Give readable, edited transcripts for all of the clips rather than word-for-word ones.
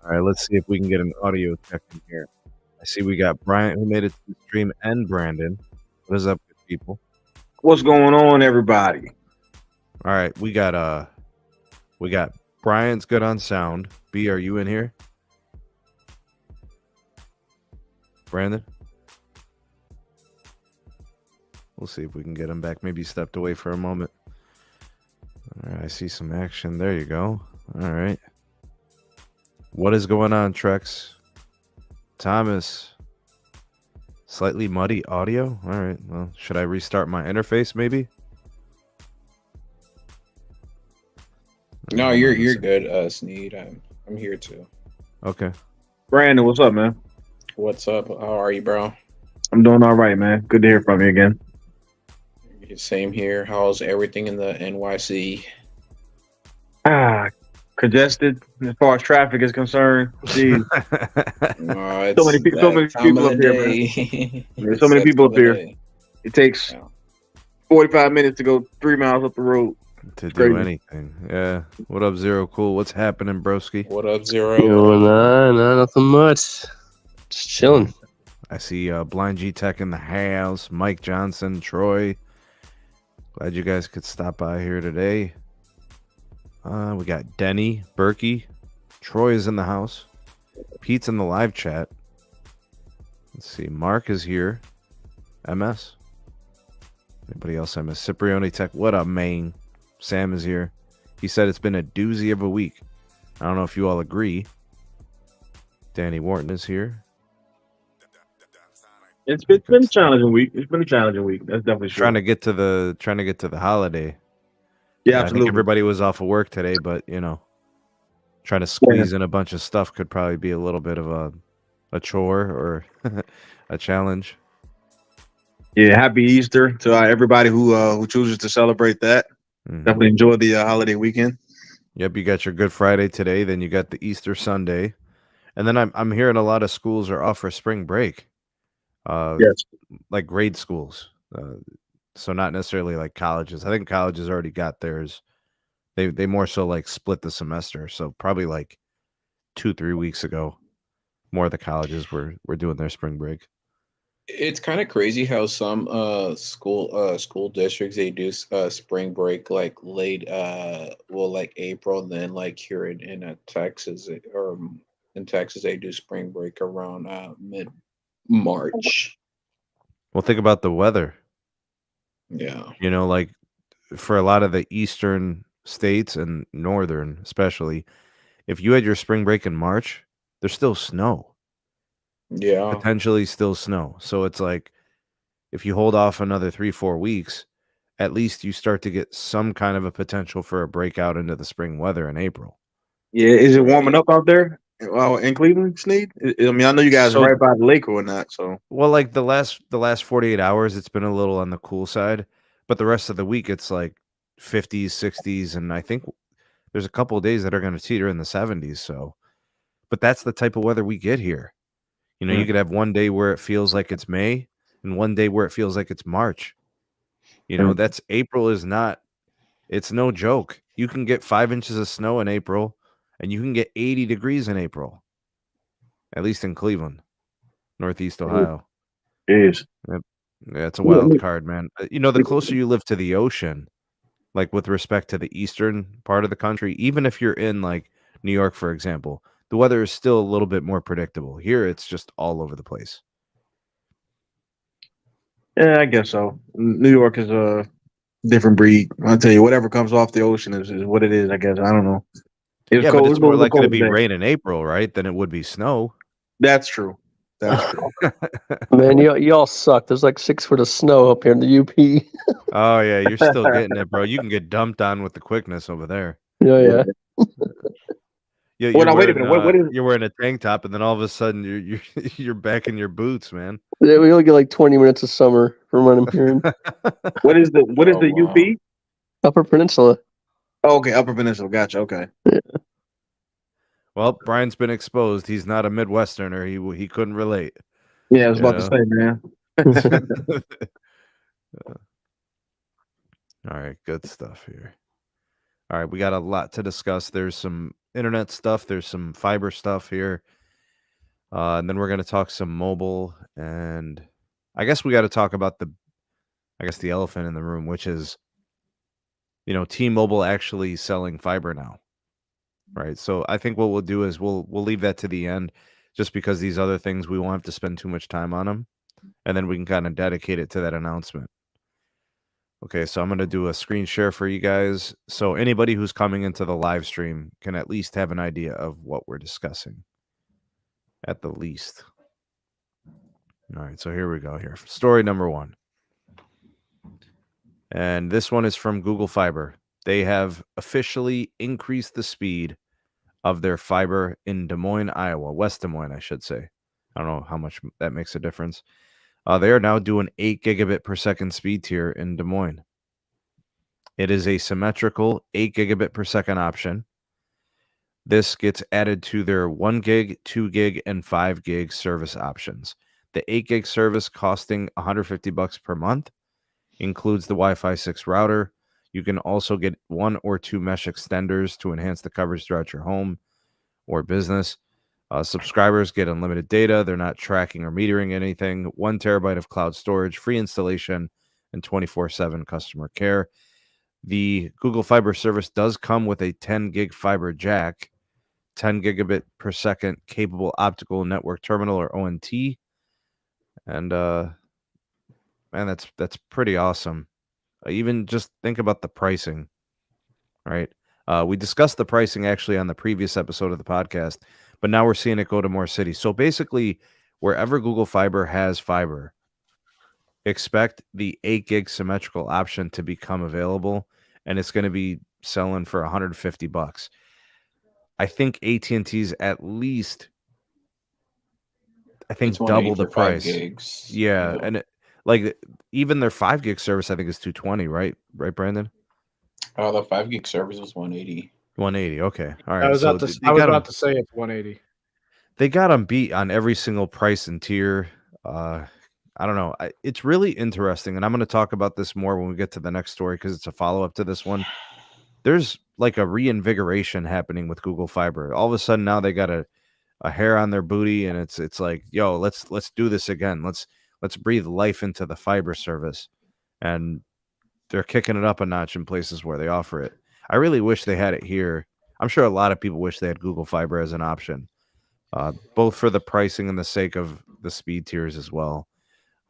All right, let's see if we can get an audio check in here. I see we got Bryant who made it to the stream and Brandon. What is up, good people? What's going on, everybody? All right, we got Bryant's good on sound. B, are you in here? Brandon? We'll see if we can get him back. Maybe he stepped away for a moment. All right, I see some action. There you go. All right. What is going on, Trex? Thomas. Slightly muddy audio? All right. Well, should I restart my interface maybe? No, you're good, Sneed. I'm here too. Okay. Brandon, what's up, man? What's up? How are you, bro? I'm doing all right, man. Good to hear from you again. Same here. How's everything in the NYC? Congested as far as traffic is concerned. Jeez. So many people up here, man. There's so many people up here. It takes 45 minutes to go 3 miles up the road. To do anything. Yeah. What up, Zero Cool? What's happening, broski? What up, Zero? Nothing much. Just chilling. I see Blind G Tech in the house. Mike Johnson, Troy. Glad you guys could stop by here today. We got Denny, Berkey. Troy is in the house. Pete's in the live chat. Let's see. Mark is here. MS. Anybody else? MS. Cipriani Tech. What up, Maine? Sam is here. He said it's been a doozy of a week. I don't know if you all agree. Danny Wharton is here. It's been a challenging week. It's been a challenging week. That's definitely true. Trying to get to the holiday. Yeah, I absolutely. think everybody was off of work today, but trying to squeeze in a bunch of stuff could probably be a little bit of a chore or a challenge. Yeah, happy Easter to everybody who chooses to celebrate that. Mm-hmm. Definitely enjoy the holiday weekend. Yep, you got your Good Friday today, then you got the Easter Sunday, and then I'm hearing a lot of schools are off for spring break. Yes, like grade schools. So not necessarily like colleges. I think colleges already got theirs. They more so like split the semester. So probably like 2-3 weeks ago, more of the colleges were doing their spring break. It's kind of crazy how some school districts, they do spring break like late like April, and then like here in Texas they do spring break around mid-March. Well, think about the weather. Yeah. Like for a lot of the eastern states and northern especially, if you had your spring break in March, there's still snow. Yeah. potentially still snow. So it's like if you hold off another 3-4 weeks, at least you start to get some kind of a potential for a breakout into the spring weather in April. Yeah, is it warming up out there? Well, in Cleveland, Sneed? I mean, I know you guys are So, right by the lake or not, so well, like the last 48 hours, it's been a little on the cool side, but the rest of the week, it's like 50s, 60s, and I think there's a couple of days that are going to teeter in the 70s. So, but that's the type of weather we get here. You know, you could have one day where it feels like it's May, and one day where it feels like it's March. You know, that's April is not. It's no joke. You can get 5 inches of snow in April, and you can get 80 degrees in April. At least in Cleveland, Northeast Ohio. it is. Yep. Yeah, it's a wild card, man. You know, the closer you live to the ocean, like with respect to the eastern part of the country, even if you're in like New York, for example, the weather is still a little bit more predictable. Here, it's just all over the place. Yeah, I guess so. New York is a different breed. I'll tell you, whatever comes off the ocean is what it is, I guess. I don't know. It's Yeah, but cold. it's It's a more little likely to cold be today. rain in April, right, than it would be snow. That's true. That's true. Man, y'all suck. There's like 6 foot of snow up here in the UP. Oh, yeah, you're still getting it, bro. You can get dumped on with the quickness over there. Yeah. Yeah, Well, now, wait a minute. What is? you're wearing a tank top, and then all of a sudden you're you're back in your boots, man. Yeah, we only get like 20 minutes of summer from what I'm hearing. What is the wow. UP? Upper Peninsula. Oh, okay, Upper Peninsula. Gotcha. Okay. Yeah. Well, Brian's been exposed. He's not a Midwesterner. He couldn't relate. Yeah, I was about to say, man. All right, good stuff here. All right, we got a lot to discuss. There's some internet stuff. There's some fiber stuff here. And then we're going to talk some mobile. And I guess we got to talk about the elephant in the room, which is, you know, T-Mobile actually selling fiber now. Right. So I think what we'll do is we'll leave that to the end just because these other things, we won't have to spend too much time on them. And then we can kind of dedicate it to that announcement. Okay, so I'm going to do a screen share for you guys. So anybody who's coming into the live stream can at least have an idea of what we're discussing. At the least. All right, so here we go here. Story number 1. And this one is from Google Fiber. They have officially increased the speed of their fiber in Des Moines, Iowa. West Des Moines, I should say. I don't know how much that makes a difference. They are now doing 8 gigabit per second speed tier in Des Moines. It is a symmetrical 8 gigabit per second option. This gets added to their 1 gig, 2 gig, and 5 gig service options. The 8 gig service costing $150 per month includes the Wi-Fi 6 router. You can also get 1 or 2 mesh extenders to enhance the coverage throughout your home or business. Subscribers get unlimited data. They're not tracking or metering anything. 1 terabyte of cloud storage, free installation, and 24/7 customer care. The Google Fiber service does come with a 10 gig fiber jack, 10 gigabit per second capable optical network terminal, or ONT. And man, that's pretty awesome. Even just think about the pricing, right? We discussed the pricing actually on the previous episode of the podcast, but now we're seeing it go to more cities. So basically, wherever Google Fiber has fiber, expect the 8 gig symmetrical option to become available, and it's going to be selling for $150. I think AT&T's at least, double the price. 5 gigs. Yeah, and even their 5 gig service, I think, is $220, right? Right, Brandon? Oh, the 5 gig service was $180. $180. Okay, all right. I was about to say it's $180. They got them beat on every single price and tier. I don't know. It's really interesting, and I'm going to talk about this more when we get to the next story because it's a follow-up to this one. There's like a reinvigoration happening with Google Fiber. All of a sudden now they got a hair on their booty, and it's like, yo, let's do this again. Let's breathe life into the fiber service, and they're kicking it up a notch in places where they offer it. I really wish they had it here. I'm sure a lot of people wish they had Google Fiber as an option, both for the pricing and the sake of the speed tiers as well.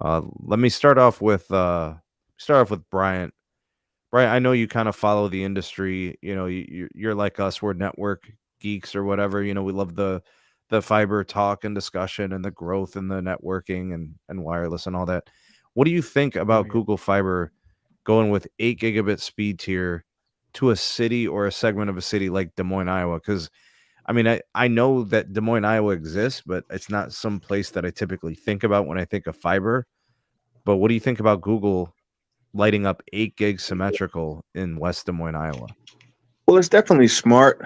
Let me start off with Bryant. Bryant, I know you kind of follow the industry. You know, you're like us. We're network geeks or whatever. You know, we love the the fiber talk and discussion and the growth in the networking and wireless and all that. What do you think about Google Fiber going with 8 gigabit speed tier to a city or a segment of a city like Des Moines, Iowa? Because I mean, I know that Des Moines, Iowa exists, but it's not some place that I typically think about when I think of fiber. But what do you think about Google lighting up 8 gig symmetrical in West Des Moines, Iowa? Well, it's definitely smart.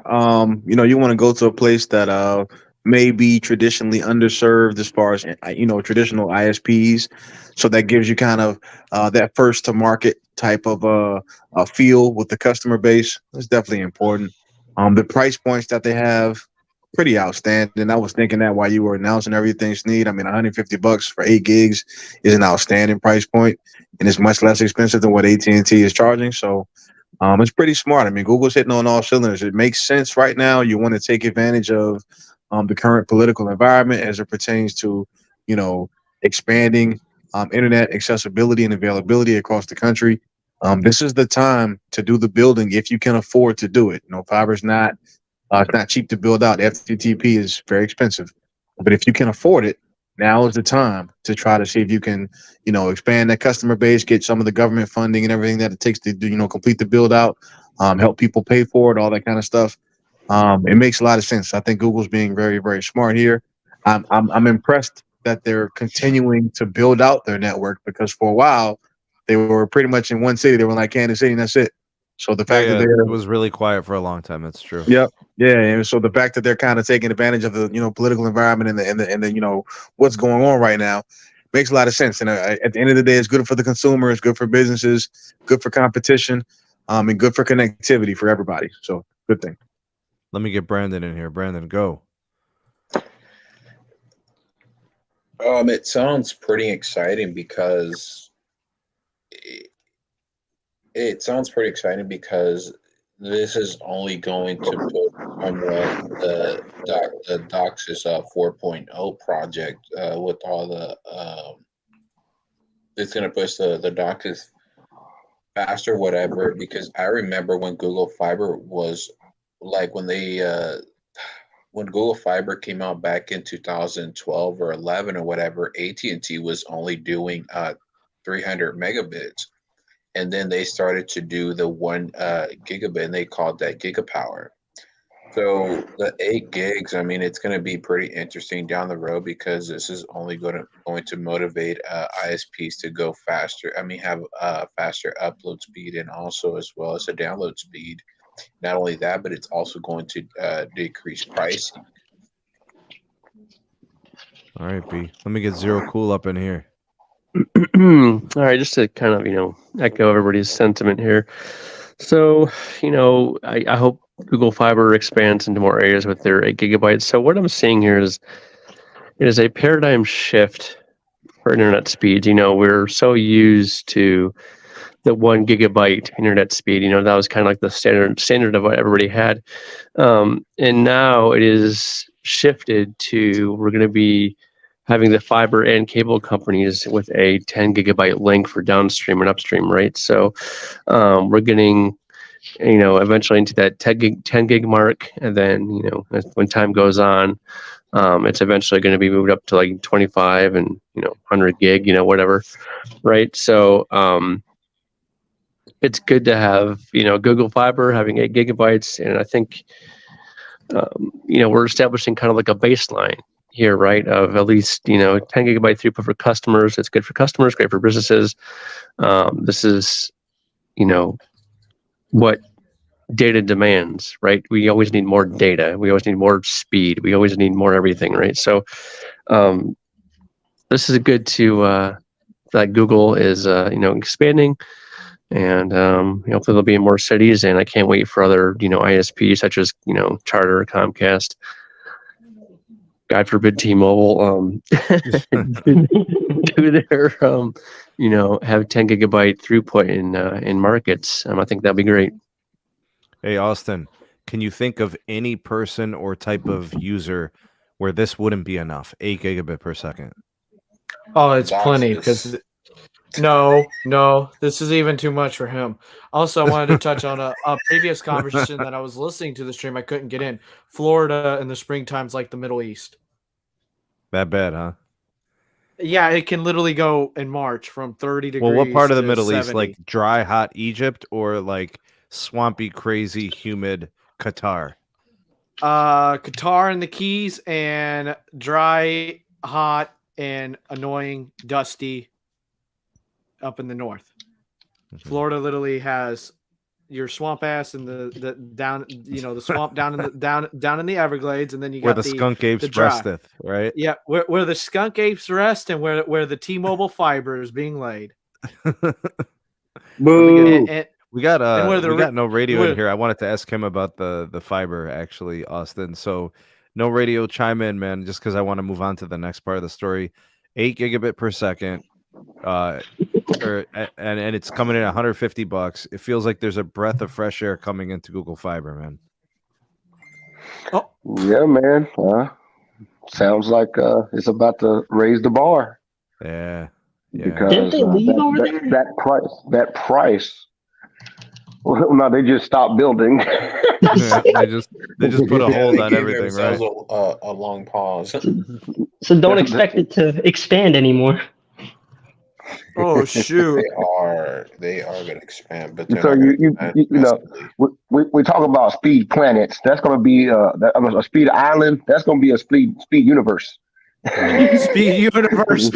You want to go to a place that may be traditionally underserved as far as traditional ISPs. So that gives you kind of that first to market type of a feel with the customer base. It's definitely important. The price points that they have, pretty outstanding. I was thinking that while you were announcing everything, Sneed. I mean, $150 for 8 gigs is an outstanding price point, and it's much less expensive than what AT&T is charging. So it's pretty smart. I mean, Google's hitting on all cylinders. It makes sense right now. You want to take advantage of the current political environment as it pertains to, expanding internet accessibility and availability across the country. This is the time to do the building if you can afford to do it. Fiber's not it's not cheap to build out. FTTP is very expensive, but if you can afford it, now is the time to try to see if you can, expand that customer base, get some of the government funding and everything that it takes to do, complete the build out, help people pay for it, all that kind of stuff. It makes a lot of sense. I think Google's being very, very smart here. I'm impressed that they're continuing to build out their network, because for a while they were pretty much in one city. They were like Kansas City, and that's it. So the fact that it was really quiet for a long time. That's true. Yep. Yeah. And so the fact that they're kind of taking advantage of the, political environment and the what's going on right now makes a lot of sense. And at the end of the day, it's good for the consumer. It's good for businesses, good for competition, and good for connectivity for everybody. So good thing. Let me get Brandon in here. Brandon, go. It sounds pretty exciting because this is only going to put on the DOCSIS 4.0 project with all the it's going to push the DOCSIS faster, whatever. Because I remember when Google Fiber was like when Google Fiber came out back in 2012 or 11 or whatever, AT&T was only doing 300 megabits. And then they started to do the 1 gigabit, and they called that gigapower. So the 8 gigs, I mean, it's going to be pretty interesting down the road, because this is only going to motivate ISPs to go faster. I mean, have faster upload speed, and also as well as a download speed. Not only that, but it's also going to decrease pricing. All right, B. Let me get Zero Cool up in here. All right, just to kind of, echo everybody's sentiment here. So, I hope Google Fiber expands into more areas with their 8 gigabytes. So what I'm seeing here is a paradigm shift for internet speeds. We're so used to the 1 gigabyte internet speed. That was kind of like the standard of what everybody had. And now it is shifted to, we're going to be having the fiber and cable companies with a 10 gigabyte link for downstream and upstream, right? So we're getting, eventually into that 10 gig mark. And then, when time goes on, it's eventually going to be moved up to like 25 and, 100 gig, whatever, right? So it's good to have, Google Fiber having 8 gigabytes. And I think, we're establishing kind of like a baseline here, right, of at least 10 gigabyte throughput for customers. It's good for customers, great for businesses. This is what data demands, right? We always need more data, we always need more speed, we always need more everything, right? So this is good to that Google is expanding, and hopefully they'll be in more cities. And I can't wait for other ISPs such as Charter, Comcast, God forbid T-Mobile do their have 10 gigabyte throughput in markets. I think that'd be great. Hey Austin, can you think of any person or type of user where this wouldn't be enough? 8 gigabit per second. Oh, it's plenty, because No, this is even too much for him. Also, I wanted to touch on a previous conversation that I was listening to the stream. I couldn't get in. Florida in the springtime's like the Middle East. That bad, huh? Yeah, it can literally go in March from 30 degrees. Well, what part of the Middle 70. East? Like dry, hot Egypt, or like swampy, crazy, humid Qatar? Qatar and the Keys, and dry, hot, and annoying, dusty up in the north. Mm-hmm. Florida literally has your swamp ass and the down, the swamp down in the down in the Everglades, and then you got where the skunk apes resteth, right? Yeah, where the skunk apes rest, and where the T-Mobile fiber is being laid. Boo. We got no radio in here. I wanted to ask him about the fiber, actually, Austin. So no radio, chime in, man, just because I want to move on to the next part of the story. 8 gigabit per second, and it's coming in at $150. It feels like there's a breath of fresh air coming into Google Fiber, man. Oh yeah, man. Sounds like it's about to raise the bar. Yeah. Because didn't they leave over there? That price. Well, no, they just stopped building. they just put a hold on everything, right? A long pause. So don't expect it to expand anymore. Oh shoot! They are going to expand, but so we talk about speed planets. That's going to be a speed island. That's going to be a speed universe. Speed universe.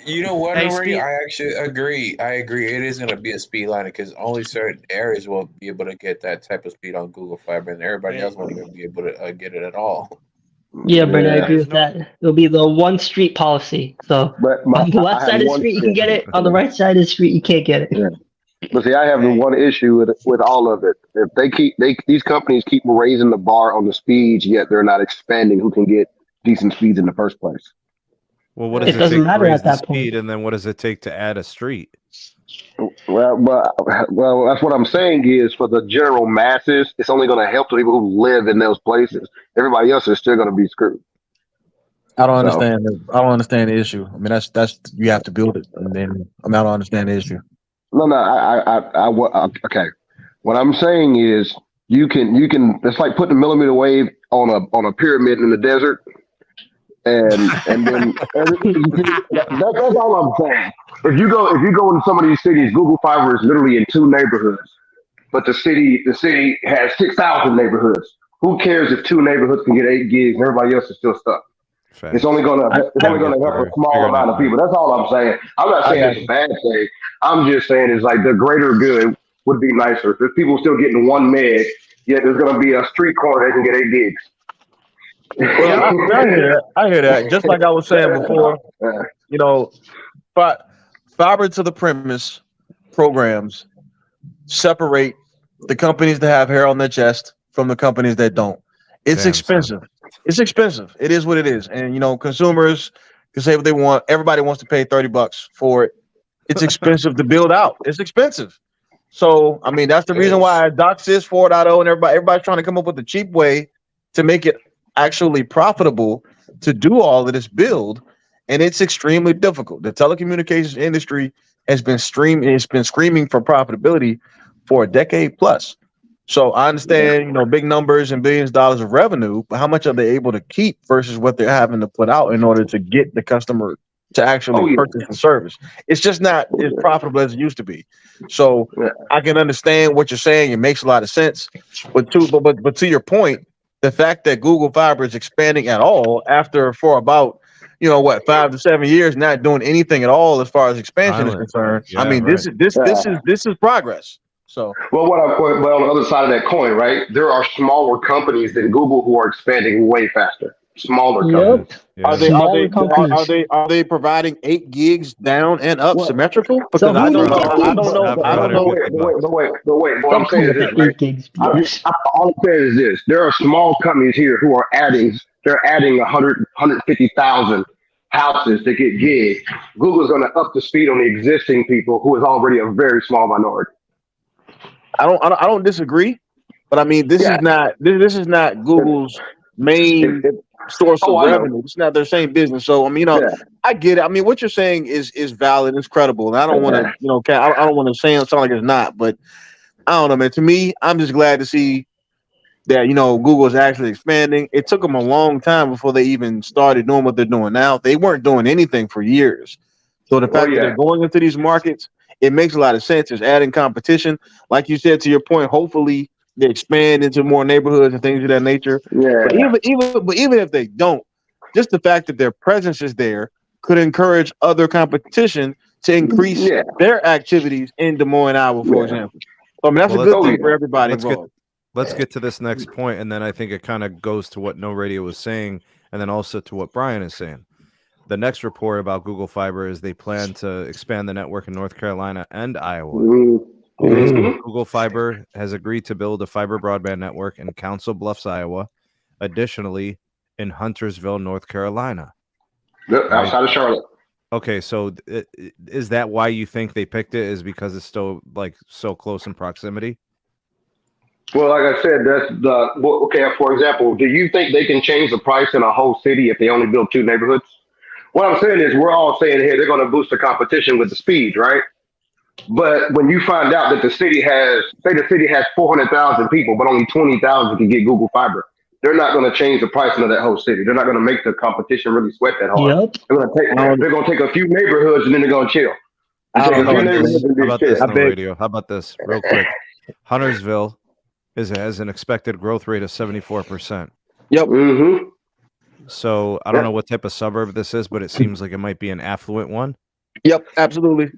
You know what, Hey, I actually agree. I agree. It is going to be a speed line because only certain areas will be able to get that type of speed on Google Fiber, and everybody else won't even be able to get it at all. Yeah, Brent, I agree with that. It'll be the one street policy. So on the left side of the street, you can get it. On the right side of the street, you can't get it. Yeah. But see, I have the one issue with all of it. If these companies keep raising the bar on the speeds, yet they're not expanding who can get decent speeds in the first place. Well, what does it doesn't take matter to raise at that the speed, and then what does it take to add a street? Well, that's what I'm saying is for the general masses, it's only going to help the people who live in those places. Everybody else is still going to be screwed. I don't understand. I don't understand the issue. I mean, that's you have to build it, and then I don't understand the issue. No. Okay. What I'm saying is you can. It's like putting a millimeter wave on a pyramid in the desert. And then that's all I'm saying. If you go into some of these cities, Google Fiber is literally in 2 neighborhoods, but the city has 6,000 neighborhoods. Who cares if 2 neighborhoods can get 8 gigs and everybody else is still stuck? Fact. It's only gonna help a small amount of people. That's all I'm saying. I'm not saying it's a bad thing. I'm just saying it's like the greater good would be nicer. If people still getting 1 meg, yet there's gonna be a street corner that can get 8 gigs. Well, I hear that. Just like I was saying before, fiber to the premise programs separate the companies that have hair on their chest from the companies that don't. It's expensive. It's expensive. It is what it is. And consumers can say what they want. Everybody wants to pay $30 for it. It's expensive to build out. It's expensive. So I mean that's the reason why DOCSIS 4.0 and everybody's trying to come up with a cheap way to make it actually profitable to do all of this build, and it's extremely difficult. The telecommunications industry has been screaming for profitability for a decade plus. So I understand, big numbers and billions of dollars of revenue, but how much are they able to keep versus what they're having to put out in order to get the customer to actually purchase the service? It's just not as profitable as it used to be. So I can understand what you're saying. It makes a lot of sense. But to your point, the fact that Google Fiber is expanding at all for about 5 to 7 years, not doing anything at all as far as expansion is concerned. Yeah, I mean, this is progress. So on the other side of that coin, right? There are smaller companies than Google who are expanding way faster. Smaller companies. Yep. Are they providing 8 gigs down and up symmetrical? Because I don't know. Wait. What I'm saying is this, right? All I'm saying is this: there are small companies here who are adding 150,000 houses to get gigs. Google's going to up the speed on the existing people who is already a very small minority. I don't disagree, but I mean this is not Google's main source of revenue. It's not their same business. So I mean, I get it. I mean, what you're saying is valid. It's credible, and I don't want to, I don't want to sound like it's not. But I don't know, man. To me, I'm just glad to see that Google is actually expanding. It took them a long time before they even started doing what they're doing now. They weren't doing anything for years. So the fact that they're going into these markets, it makes a lot of sense. It's adding competition, like you said. To your point, hopefully they expand into more neighborhoods and things of that nature. Yeah. But even if they don't, just the fact that their presence is there could encourage other competition to increase their activities in Des Moines, Iowa, for example. So, I mean, that's a good thing for everybody involved. Let's get to this next point, and then I think it kind of goes to what No Radio was saying, and then also to what Brian is saying. The next report about Google Fiber is they plan to expand the network in North Carolina and Iowa. Okay, so Google Fiber has agreed to build a fiber broadband network in Council Bluffs, Iowa. Additionally, in Huntersville, North Carolina. Outside of Charlotte. Okay, so is that why you think they picked it? Is because it's still so close in proximity? Well, like I said, for example, do you think they can change the price in a whole city if they only build 2 neighborhoods? What I'm saying is we're all saying here they're going to boost the competition with the speed, right? But when you find out that the city has 400,000 people, but only 20,000 can get Google Fiber, they're not going to change the pricing of that whole city. They're not going to make the competition really sweat that hard. Yep. They're going to take a few neighborhoods and then they're going to chill. How about this real quick? Huntersville has an expected growth rate of 74%. Yep. Mm-hmm. So I don't know what type of suburb this is, but it seems like it might be an affluent one. Yep, absolutely.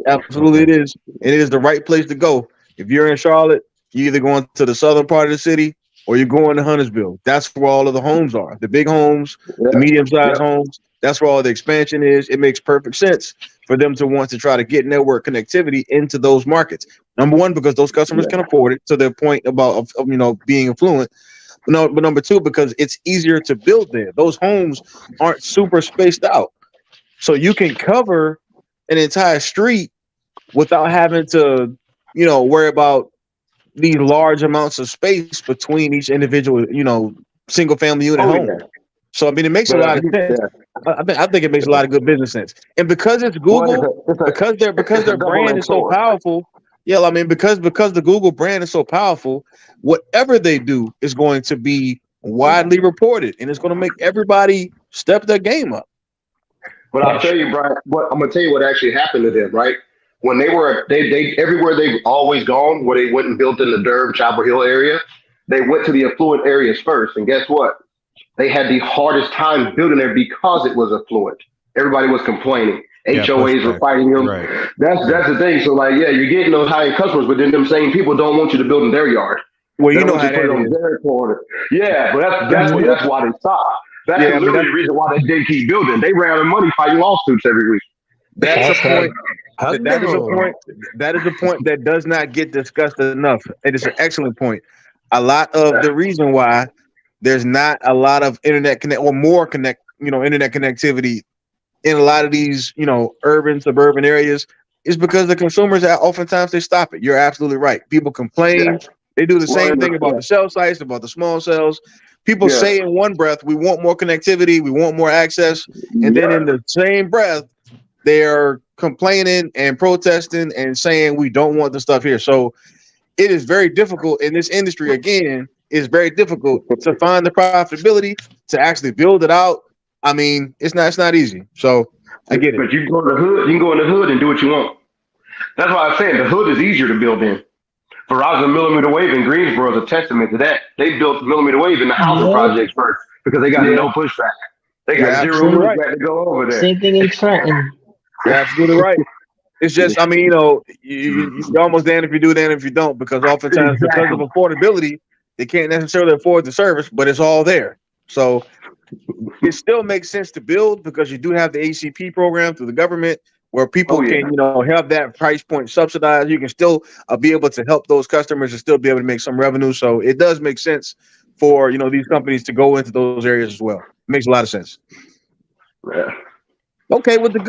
Absolutely, okay. It is. And it is the right place to go. If you're in Charlotte, you're either going to the southern part of the city or you're going to Huntersville. That's where all of the homes are. The big homes, the medium-sized homes. That's where all the expansion is. It makes perfect sense for them to want to try to get network connectivity into those markets. Number one, because those customers can afford it, to their point about being affluent. But number two, because it's easier to build there. Those homes aren't super spaced out. So you can cover an entire street without having to, worry about these large amounts of space between each individual, single family unit home. Yeah. So I mean, it makes a lot of sense. I think it makes a lot of good business sense. And because it's Google, because their brand is so powerful. Yeah, I mean, because the Google brand is so powerful, whatever they do is going to be widely reported, and it's going to make everybody step their game up. But I'll tell you, Brian, I'm going to tell you what actually happened to them, right? When they everywhere they've always gone, where they went and built in the Durham, Chapel Hill area, they went to the affluent areas first. And guess what? They had the hardest time building there because it was affluent. Everybody was complaining. HOAs were fighting them. Right. That's the thing. So you're getting those high-end customers, but then them same people don't want you to build in their yard. Well, you know how that is. Their corner. Yeah, but that's why they stopped. That's literally the reason why they didn't keep building. They ran out of money fighting lawsuits every week. That's a point. That is a point that does not get discussed enough. It is an excellent point. A lot of the reason why there's not a lot of internet connectivity in a lot of these, urban, suburban areas is because the consumers, oftentimes they stop it. You're absolutely right. People complain. Yeah. They do the same thing about the cell sites, about the small cells. People say in one breath, we want more connectivity, we want more access. And then in the same breath, they're complaining and protesting and saying we don't want the stuff here. So it is very difficult in this industry. Again, it's very difficult to find the profitability to actually build it out. I mean, it's not easy. So I get it. But you can go in the hood and do what you want. That's why I'm saying the hood is easier to build in. Verizon mmWave in Greensboro is a testament to that. They built mmWave in the housing projects first because they got no pushback. They got zero pushback to go over there. Same thing in Trenton. You're absolutely right. It's just, I mean, you're almost damned if you do, damned if you don't, because oftentimes because of affordability, they can't necessarily afford the service, but it's all there. So it still makes sense to build because you do have the ACP program through the government where people can, have that price point subsidized. You can still be able to help those customers and still be able to make some revenue. So it does make sense for, these companies to go into those areas as well. It makes a lot of sense. Yeah. Okay, with the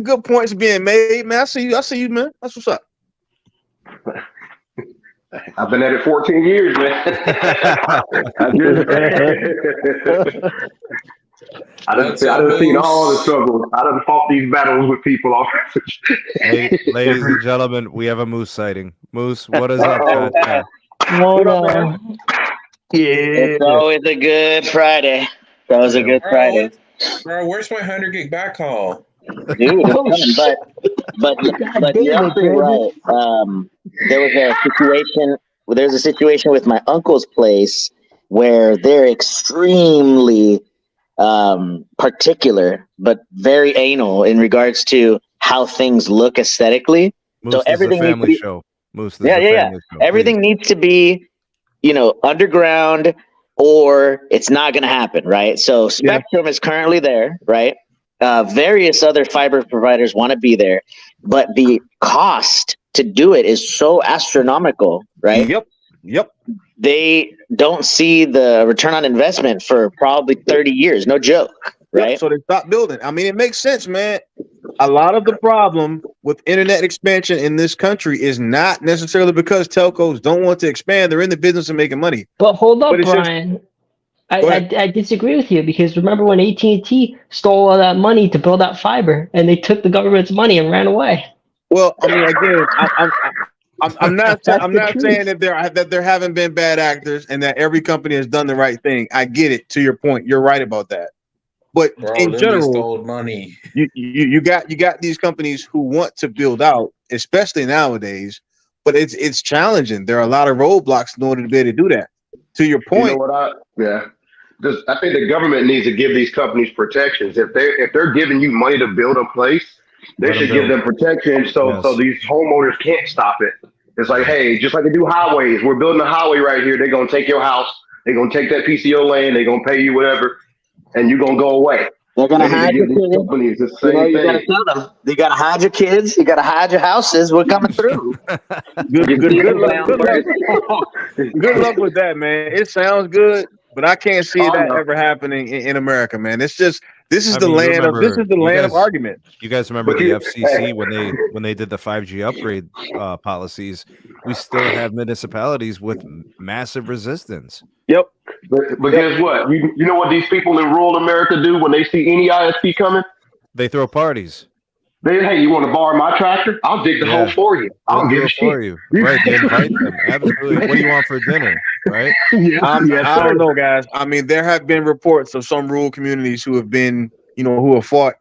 good points being made, man. I see you, man. That's what's up. I've been at it 14 years, man. I done seen all the struggles. I done fought these battles with people. Ladies and gentlemen, we have a Moose sighting. Moose, what is up, man? What up, man? It's always a good Friday. That was a good Friday. Bro, where's my 100 gig backhaul? Dude, it's coming, but you're absolutely right. There's a situation with my uncle's place where they're extremely particular, but very anal in regards to how things look aesthetically. Moose, so everything needs to be show. Moose, show, everything needs to be, underground, or it's not going to happen, right? So Spectrum is currently there, right? Various other fiber providers want to be there, but the cost to do it is so astronomical, right? Yep. They don't see the return on investment for probably 30 years. No joke, right? Yep, so they stopped building. I mean, it makes sense, man. A lot of the problem with internet expansion in this country is not necessarily because telcos don't want to expand. They're in the business of making money. But hold up, Brian. I disagree with you, because remember when AT&T stole all that money to build out fiber, and they took the government's money and ran away. Well, I mean, again, I'm not saying that there haven't been bad actors and that every company has done the right thing. I get it. To your point, you're right about that. But in general, stole money. You got these companies who want to build out, especially nowadays. But it's challenging. There are a lot of roadblocks in order to be able to do that. To your point, I think the government needs to give these companies protections. If they're giving you money to build a place, they should give them protection so these homeowners can't stop it. It's like, hey, just like they do highways, we're building a highway right here. They're gonna take your house. They're gonna take that PCO lane. They're gonna pay you whatever, and you're gonna go away. They're gonna hide your kids. You gotta tell them. You gotta hide your kids. You gotta hide your houses. We're coming through. Good luck with that, man. It sounds good, but I can't see that ever happening in America, man. It's just this is the land of argument. You guys remember the FCC when they did the 5G upgrade policies? We still have municipalities with massive resistance. Yep. But guess what? You know what these people in rural America do when they see any ISP coming? They throw parties. Hey, you want to borrow my tractor? I'll dig the hole for you. I'll give a shit for you. Right? They invite them. Absolutely. What do you want for dinner? Right? I don't know, guys. I mean, there have been reports of some rural communities who have been, who have fought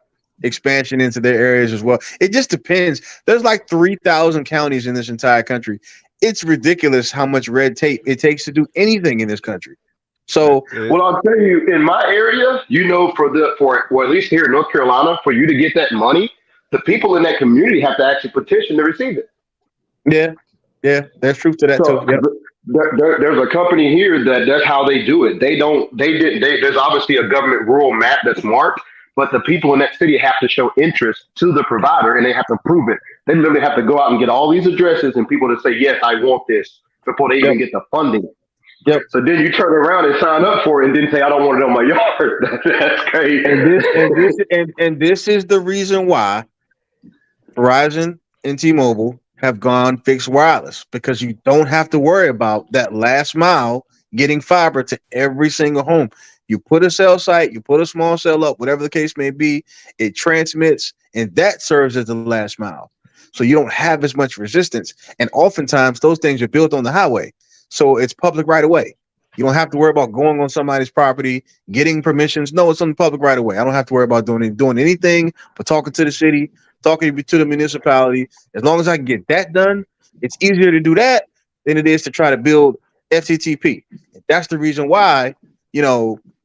expansion into their areas as well. It just depends. There's like 3,000 counties in this entire country. It's ridiculous how much red tape it takes to do anything in this country. So, well, I'll tell you, in my area, for at least here in North Carolina, for you to get that money, the people in that community have to actually petition to receive it. Yeah, there's truth to that too. Yep. There's a company here that's how they do it. There's obviously a government rural map that's marked, but the people in that city have to show interest to the provider, and they have to prove it. They literally have to go out and get all these addresses and people to say, yes, I want this, before they even get the funding. Yep. So then you turn around and sign up for it and then say, I don't want it on my yard. That's crazy. And this is the reason why Verizon and T-Mobile have gone fixed wireless, because you don't have to worry about that last mile getting fiber to every single home. You put a cell site, you put a small cell up, whatever the case may be, it transmits, and that serves as the last mile. So you don't have as much resistance. And oftentimes those things are built on the highway. So it's public right away. You don't have to worry about going on somebody's property, getting permissions. No, it's on the public right away. I don't have to worry about doing anything but talking to the city, talking to the municipality. As long as I can get that done, it's easier to do that than it is to try to build FTTP. That's the reason why,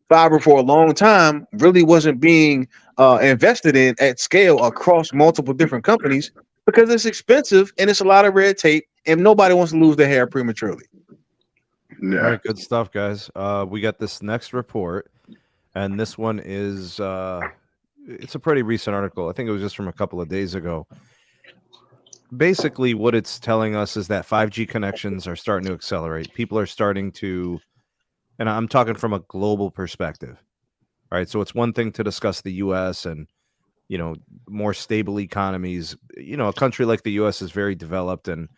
fiber for a long time really wasn't being invested in at scale across multiple different companies, because it's expensive and it's a lot of red tape and nobody wants to lose their hair prematurely. Yeah. All right, good stuff, guys. We got this next report, and this one is it's a pretty recent article. I think it was just from a couple of days ago. Basically, what it's telling us is that 5G connections are starting to accelerate. People are starting to, and I'm talking from a global perspective, right? So it's one thing to discuss the U.S. and, more stable economies. A country like the U.S. is very developed, and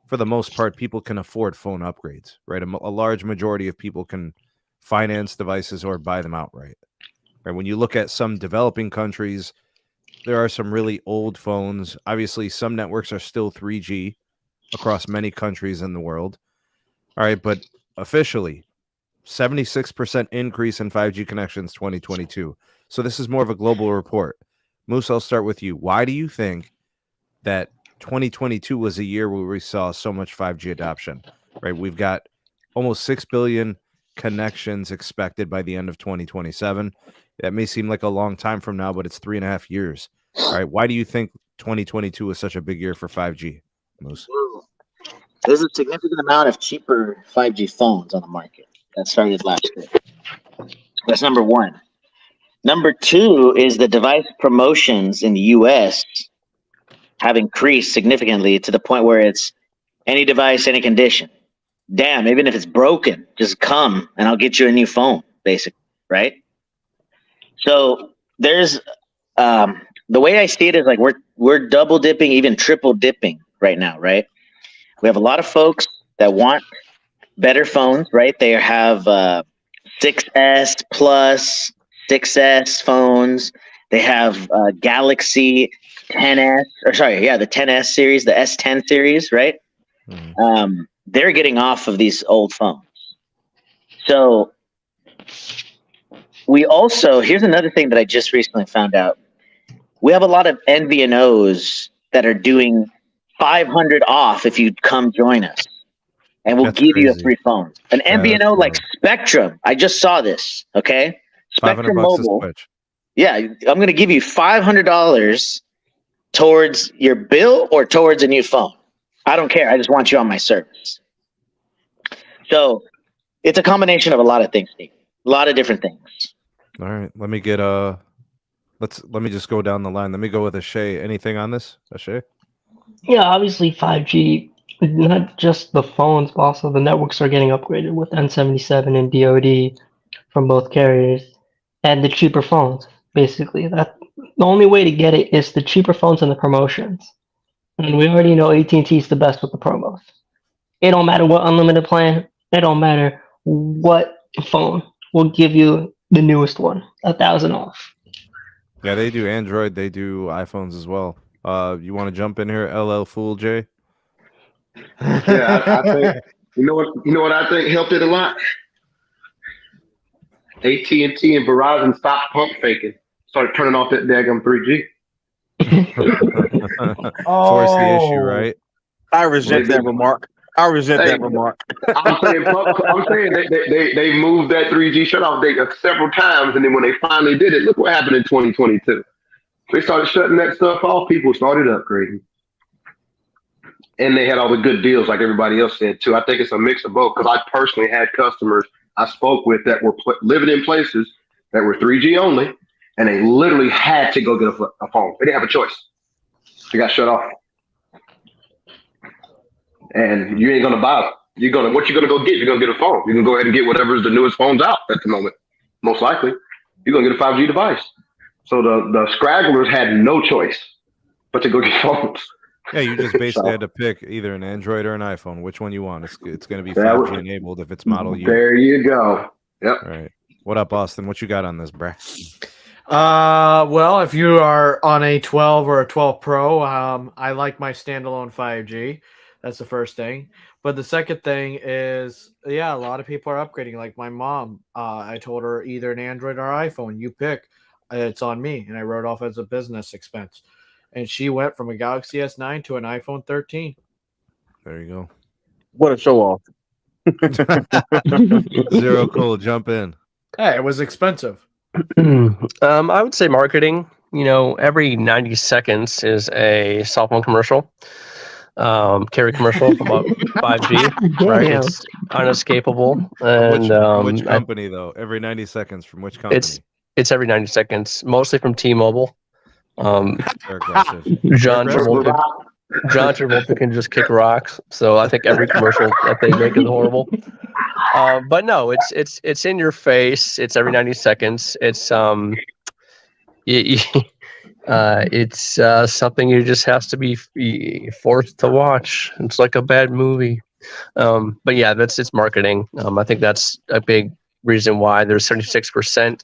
for the most part, people can afford phone upgrades, right? A large majority of people can finance devices or buy them outright. Right? When you look at some developing countries, there are some really old phones. Obviously, some networks are still 3G across many countries in the world. All right, but officially, 76% increase in 5G connections 2022. So this is more of a global report. Moose, I'll start with you. Why do you think that 2022 was a year where we saw so much 5G adoption? Right, we've got almost 6 billion connections expected by the end of 2027. That may seem like a long time from now, but it's 3.5 years. All right, why do you think 2022 was such a big year for 5G, Moose? There's a significant amount of cheaper 5G phones on the market that started last year. That's number one. Number two is the device promotions in the US have increased significantly to the point where it's any device, any condition. Damn, even if it's broken, just come and I'll get you a new phone, basically, right? So there's the way I see it is like we're double dipping, even triple dipping right now, right? We have a lot of folks that want better phones, right? They have 6S Plus, 6S phones. They have Galaxy 10S, or sorry, yeah, the 10S series, the S10 series, right? They're getting off of these old phones. So we also, here's another thing that I just recently found out. We have a lot of MVNOs that are doing 500 off if you come join us. And we'll give you a free phone. An MVNO like Spectrum. I just saw this, okay? Spectrum Mobile. Yeah, I'm going to give you $500 towards your bill or towards a new phone. I don't care. I just want you on my service. So it's a combination of a lot of things, Steve. A lot of different things. All right. Let me get let me just go down the line. Let me go with Ashay. Anything on this, Ashay? Yeah, obviously 5G, not just the phones, but also the networks are getting upgraded with N77 and DoD from both carriers, and the cheaper phones. Basically, that the only way to get it is the cheaper phones and the promotions. And we already know AT&T is the best with the promos. It don't matter what unlimited plan. It don't matter what phone. We'll give you the newest one, 1,000 off. Yeah, they do Android. They do iPhones as well. You want to jump in here, LL Fool J? Yeah, I think you know what I think helped it a lot. AT&T and Verizon stopped pump faking, started turning off that daggum 3G. Force the issue, right? I resent that remark. I'm saying they moved that 3G shutoff date several times, and then when they finally did it, look what happened in 2022. They started shutting that stuff off. People started upgrading, and they had all the good deals, like everybody else said too. I think it's a mix of both, because I personally had customers I spoke with that were living in places that were 3G only, and they literally had to go get a phone. They didn't have a choice. They got shut off. And you ain't gonna buy it. What you gonna go get? You're gonna get a phone. You can go ahead and get whatever's the newest phones out at the moment. Most likely, you're gonna get a 5G device. So the scragglers had no choice but to go get phones. Yeah, you just basically had to pick either an Android or an iPhone. Which one you want? It's going to be 5G enabled if it's model year. There you go. Yep. All right. What up, Austin? What you got on this, bruh? Well, if you are on a 12 or a 12 Pro, I like my standalone 5G. That's the first thing. But the second thing is, yeah, a lot of people are upgrading. Like my mom, I told her either an Android or iPhone. You pick. It's on me. And I wrote off as a business expense. And she went from a Galaxy S9 to an iPhone 13. There you go. What a show off. Zero cool. Jump in. Hey, it was expensive. I would say marketing. You know, every 90 seconds is a cell phone commercial. Carry commercial about 5G, right? It's unescapable. And which company though? Every 90 seconds from which company? It's every 90 seconds, mostly from T-Mobile. John Travolta can just kick rocks, so I think every commercial that they make is horrible. But no, it's in your face. It's every 90 seconds. It's It's something you just has to be forced to watch. It's like a bad movie. But yeah, it's marketing. I think that's a big reason why there's 36%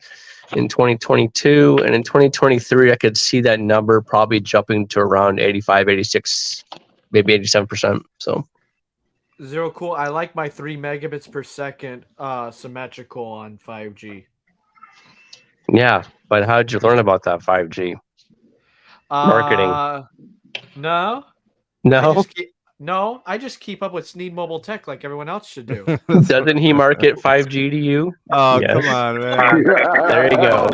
in 2022, and in 2023, I could see that number probably jumping to around 85, 86, maybe 87%. So Zero cool. I like my 3 megabits per second symmetrical on 5G. yeah, but how did you learn about that 5G? Marketing. No. No? I just keep up with sneedmobile tech like everyone else should do. Doesn't he market 5G to you? Oh, Yes. come on, man. There you go.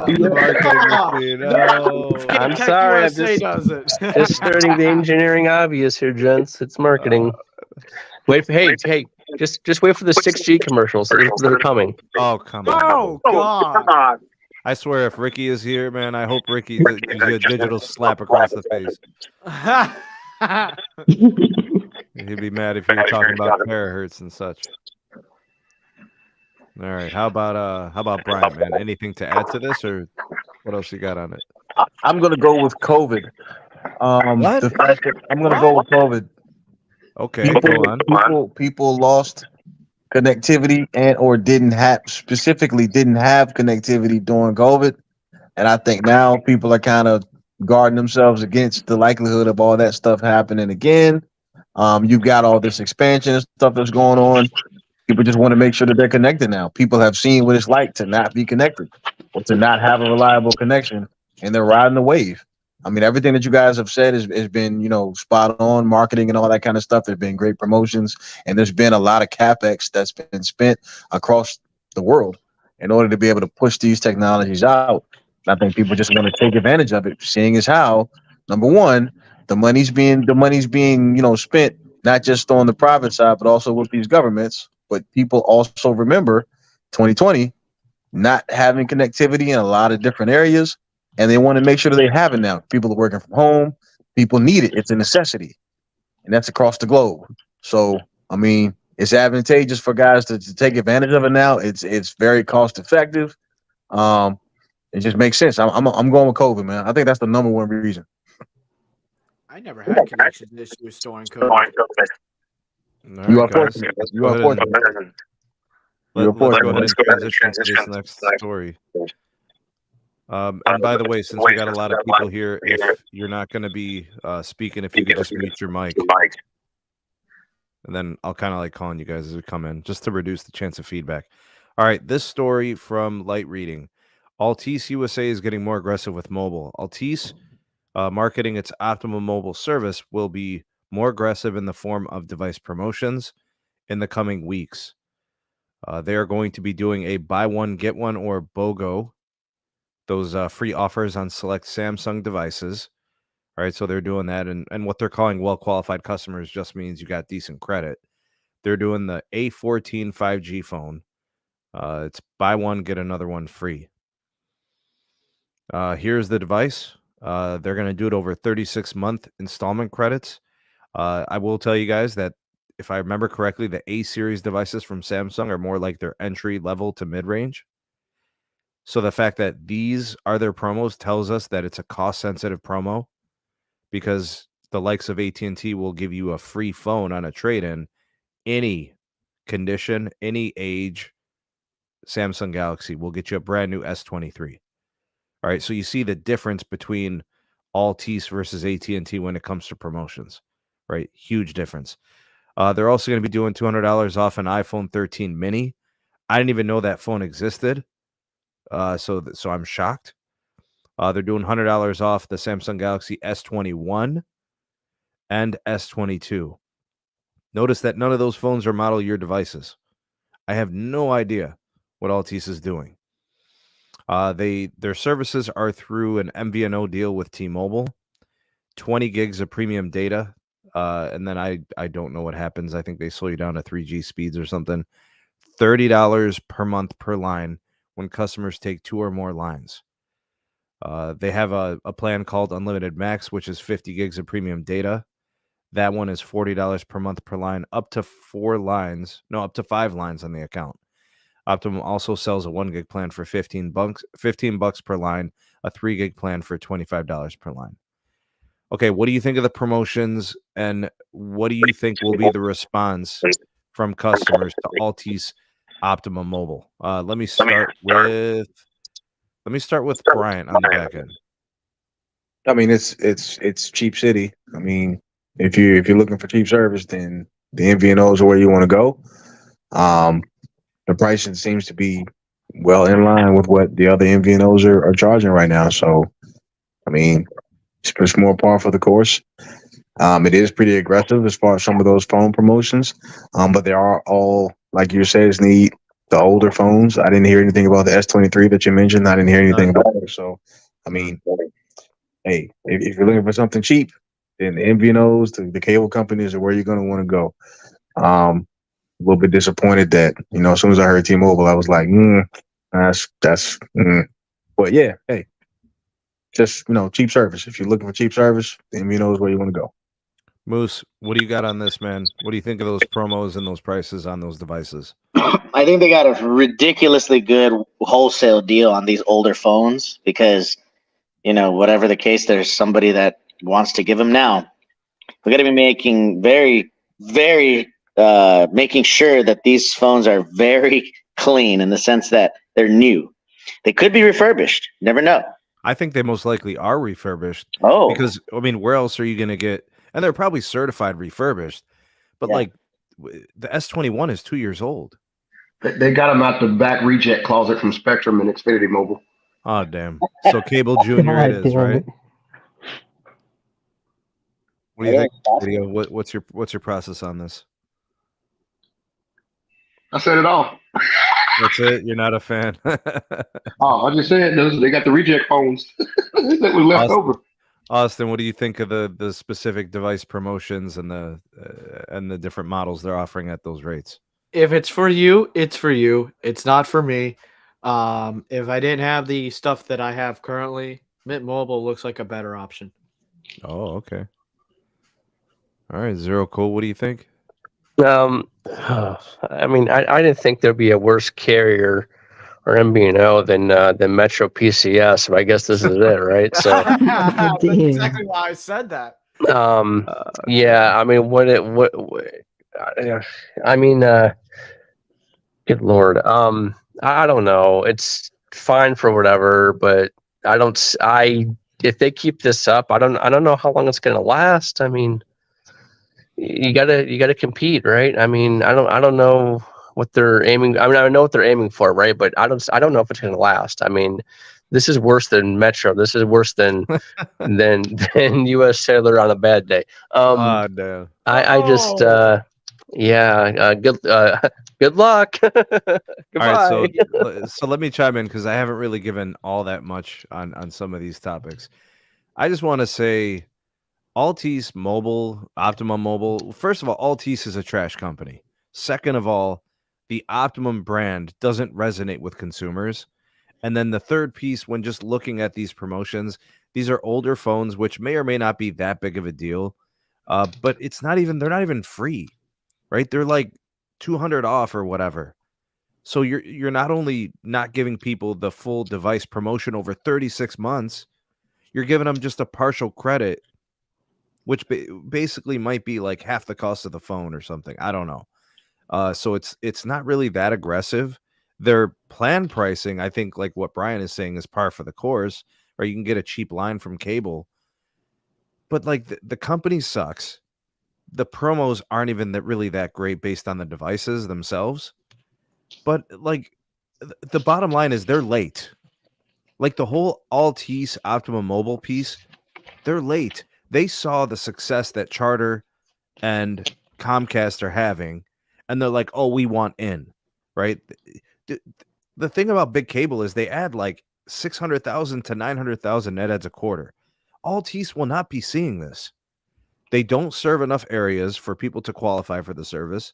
No. I'm Tech sorry. I'm USA does it. just starting the engineering obvious here, gents. It's marketing. Wait for hey, just wait for the 6G commercials that are coming. Oh, come on. Oh God! I swear, if Ricky is here, man, I hope Ricky gives you a digital slap across the face. He'd be mad if you were talking about terahertz and such. All right, how about Brian, man? Anything to add to this, or what else you got on it? I'm gonna go with COVID. What? The fact that I'm gonna go with COVID. Okay, go on. People lost connectivity and or didn't have connectivity during COVID, and I think now people are kind of guarding themselves against the likelihood of all that stuff happening again. You've got all this expansion and stuff that's going on. People just want to make sure that they're connected now. People have seen what it's like to not be connected or to not have a reliable connection, and they're riding the wave. I mean, everything that you guys have said has been, spot on, marketing and all that kind of stuff. There's been great promotions, and there's been a lot of CapEx that's been spent across the world in order to be able to push these technologies out. And I think people just want to take advantage of it, seeing as how, number one, the money's being spent not just on the private side, but also with these governments. But people also remember 2020 not having connectivity in a lot of different areas. And they want to make sure that they have it now. People are working from home. People need it. It's a necessity. And that's across the globe. So, I mean, it's advantageous for guys to take advantage of it now. It's very cost effective. It just makes sense. I'm going with COVID, man. I think that's the number one reason. I never had connection issues storing COVID. You are fortunate. You are fortunate. Let's go ahead and transition to this next story. And by the way, since we got a lot of people here, if you're not going to be speaking, if you could just mute your mic, and then I'll kind of like calling you guys as we come in, just to reduce the chance of feedback. All right, this story from Light Reading. Altice USA is getting more aggressive with mobile. Altice, marketing its Optimum Mobile service, will be more aggressive in the form of device promotions in the coming weeks. They are going to be doing a buy one, get one, or BOGO, those free offers on select Samsung devices. All right, so they're doing that, and what they're calling well-qualified customers just means you got decent credit. They're doing the A14 5G phone. It's buy one, get another one free. Here's the device. They're going to do it over 36-month installment credits. I will tell you guys that if I remember correctly, the A-series devices from Samsung are more like their entry level to mid-range. So the fact that these are their promos tells us that it's a cost-sensitive promo, because the likes of AT&T will give you a free phone on a trade-in, any condition, any age. Samsung Galaxy will get you a brand new S23. All right, so you see the difference between Altice versus AT&T when it comes to promotions, right? Huge difference. They're also going to be doing $200 off an iPhone 13 mini. I didn't even know that phone existed. So I'm shocked. They're doing $100 off the Samsung Galaxy S21 and S22. Notice that none of those phones are model year devices. I have no idea what Altice is doing. Their services are through an MVNO deal with T-Mobile, 20 gigs of premium data, and then I don't know what happens. I think they slow you down to 3G speeds or something. $30 per month per line when customers take 2 or more lines. They have a plan called Unlimited Max, which is 50 gigs of premium data. That one is $40 per month per line, up to 5 lines on the account. Optimum also sells a 1 gig plan for $15 per line, a 3 gig plan for $25 per line. Okay, what do you think of the promotions, and what do you think will be the response from customers to Altice Optimum Mobile? Let me start with Bryant on the back end. I mean, it's cheap city. I mean, if you're looking for cheap service, then the MVNOs are where you want to go. The pricing seems to be well in line with what the other MVNOs are charging right now. So, I mean, it's more par for the course. It is pretty aggressive as far as some of those phone promotions, but they are all, like you said, need the older phones. I didn't hear anything about the S23 that you mentioned. I didn't hear anything about it. So, I mean, hey, if you're looking for something cheap, then the MVNOs, the cable companies are where you're going to want to go. A little bit disappointed that, as soon as I heard T-Mobile, I was like, that's. But yeah, hey, just, cheap service. If you're looking for cheap service, the MVNO is where you want to go. Moose, what do you got on this, man? What do you think of those promos and those prices on those devices? I think they got a ridiculously good wholesale deal on these older phones because, whatever the case, there's somebody that wants to give them now. We got to be making very, very making sure that these phones are very clean in the sense that they're new. They could be refurbished. Never know. I think they most likely are refurbished. Oh, because I mean, where else are you going to get? And they're probably certified refurbished, but like the S21 is 2 years old. They got them out the back reject closet from Spectrum and Xfinity Mobile. Oh damn! So Cable Junior it is, right? What do you think, Video? What's your process on this? I said it all. That's it. You're not a fan. I just said they got the reject phones that was left over. Austin, what do you think of the specific device promotions and the different models they're offering at those rates? If it's for you, it's for you. It's not for me. If I didn't have the stuff that I have currently, Mint Mobile looks like a better option. Oh, okay. All right, Zero Cool. What do you think? I mean, I didn't think there'd be a worse carrier or MVNO than Metro PCS, but I guess this is it, right? So that's exactly why I said that. Yeah, I mean, good Lord. I don't know. It's fine for whatever, but if they keep this up, I don't know how long it's going to last. I mean, you gotta compete, right? I mean, I don't know what they're aiming. I mean, I know what they're aiming for, right? But I don't know if it's going to last. I mean, this is worse than Metro. This is worse than US Cellular on a bad day. No. I just good luck. All right, so let me chime in because I haven't really given all that much on some of these topics. I just want to say Altice Mobile, Optimum Mobile. First of all, Altice is a trash company. Second of all, the Optimum brand doesn't resonate with consumers. And then the third piece, when just looking at these promotions, these are older phones, which may or may not be that big of a deal. But they're not even free, right? They're like 200 off or whatever. So you're not only not giving people the full device promotion over 36 months, you're giving them just a partial credit, which basically might be like half the cost of the phone or something. I don't know. So it's not really that aggressive. Their plan pricing, I think, like what Brian is saying, is par for the course, or you can get a cheap line from cable. But like the company sucks. The promos aren't even really that great based on the devices themselves. But like the bottom line is they're late. Like the whole Altice Optimum Mobile piece, they're late. They saw the success that Charter and Comcast are having, and they're like, oh, we want in, right? The thing about big cable is they add like 600,000 to 900,000 net adds a quarter. Altice will not be seeing this. They don't serve enough areas for people to qualify for the service,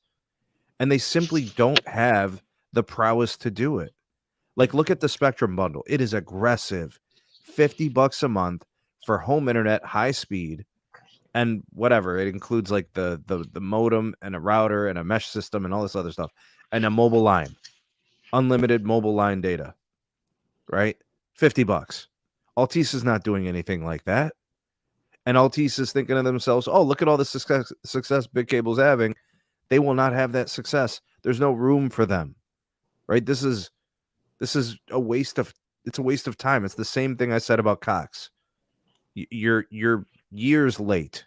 and they simply don't have the prowess to do it. Like, look at the Spectrum bundle. It is aggressive. $50 a month for home internet, high speed, and whatever. It includes like the modem and a router and a mesh system and all this other stuff, and a mobile line. unlimited mobile line data, right? $50. Altice is not doing anything like that. And Altice is thinking to themselves, oh, look at all the success Big Cable's having. They will not have that success. There's no room for them, right? This is a waste of time. It's the same thing I said about Cox. You're years late.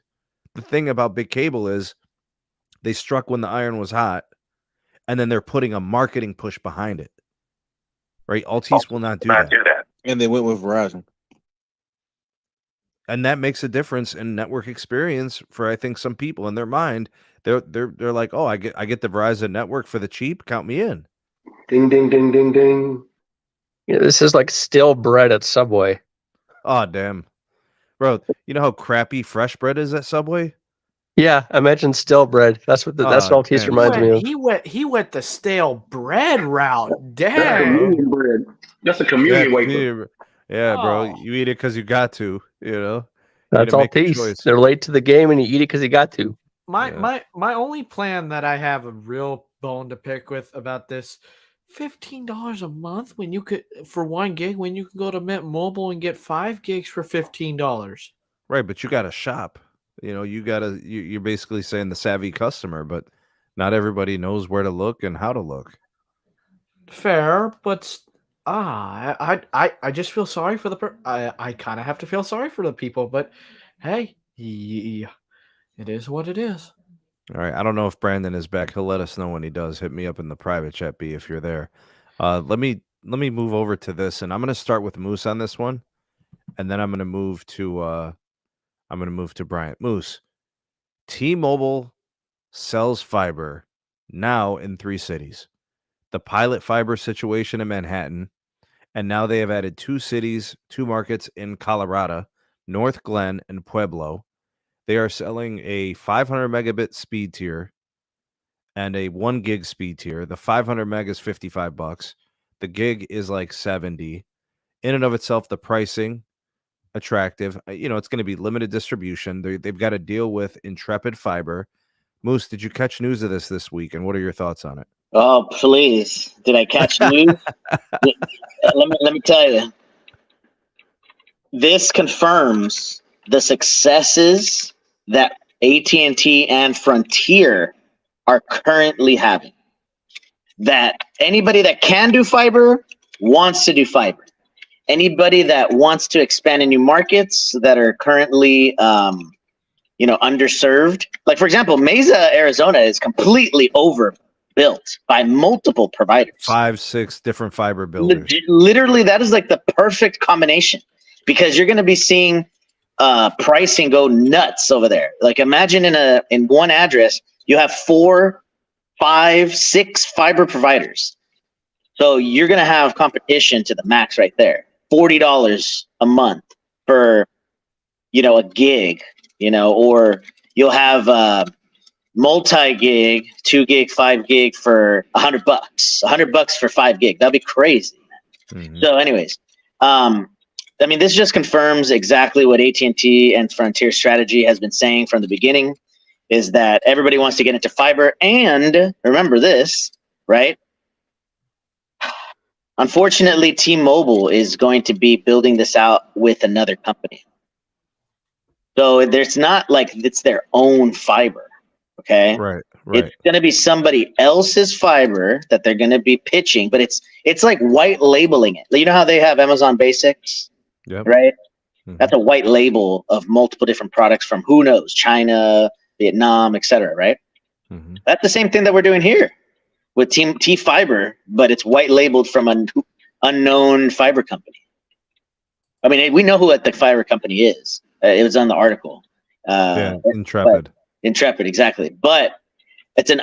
The thing about Big Cable is they struck when the iron was hot, and then they're putting a marketing push behind it, right? Altice will not do that. And they went with Verizon. And that makes a difference in network experience for, I think, some people in their mind. They're like, oh, I get the Verizon network for the cheap. Count me in. Ding, ding, ding, ding, ding. Yeah, this is like stale bread at Subway. Oh, damn. Bro, you know how crappy fresh bread is at Subway? Yeah, imagine stale bread. That's what Altice reminds me of. He went the stale bread route. That's Dang. communion bread. That's a communion wafer. Yeah, bro. Oh. You eat it because you got to, you know? That's Altice. They're late to the game and you eat it because you got to. My only plan that I have a real bone to pick with about this, $15 a month when you could, for 1 gig, when you can go to Mint Mobile and get 5 gigs for $15. Right, but you got to shop. You know, you're basically saying the savvy customer, but not everybody knows where to look and how to look. Fair, but I just feel sorry for I kind of have to feel sorry for the people, but hey, yeah, it is what it is. All right, I don't know if Brandon is back. He'll let us know when he does. Hit me up in the private chat, B, if you're there. Let me move over to this, and I'm going to start with Moose on this one, and then I'm going to move to Bryant. Moose, T-Mobile sells fiber now in 3 cities. The pilot fiber situation in Manhattan, and now they have added 2 cities, 2 markets in Colorado, North Glen and Pueblo. They are selling a 500 megabit speed tier and a 1 gig speed tier. The 500 meg is $55. The gig is like $70. In and of itself, the pricing attractive. You know, it's going to be limited distribution. They've got to deal with Intrepid Fiber. Moose, did you catch news of this week, and what are your thoughts on it? Oh, please. Did I catch news? let me tell you. This confirms the successes that AT&T and Frontier are currently having. That anybody that can do fiber wants to do fiber. Anybody that wants to expand in new markets that are currently underserved. Like, for example, Mesa, Arizona is completely overbuilt by multiple providers. 5-6 different fiber builders. Literally, that is like the perfect combination because you're going to be seeing pricing go nuts over there. Like, imagine in one address, you have 4, 5, 6 fiber providers. So you're going to have competition to the max right there. $40 a month for, a gig, or you'll have multi-gig, 2 gig, 5 gig for $100, $100 for 5 gig. That'd be crazy. Mm-hmm. So anyways, this just confirms exactly what AT&T and Frontier strategy has been saying from the beginning, is that everybody wants to get into fiber. And remember this, right? Unfortunately, T-Mobile is going to be building this out with another company. So there's not like it's their own fiber, okay? Right. It's going to be somebody else's fiber that they're going to be pitching, but it's like white labeling it. You know how they have Amazon Basics? Yep. Right? Mm-hmm. That's a white label of multiple different products from who knows, China, Vietnam, etc. Right? Mm-hmm. That's the same thing that we're doing here with T-Fiber, but it's white labeled from an unknown fiber company. I mean, we know who the fiber company is. It was on the article. Intrepid. Intrepid, exactly. But it's an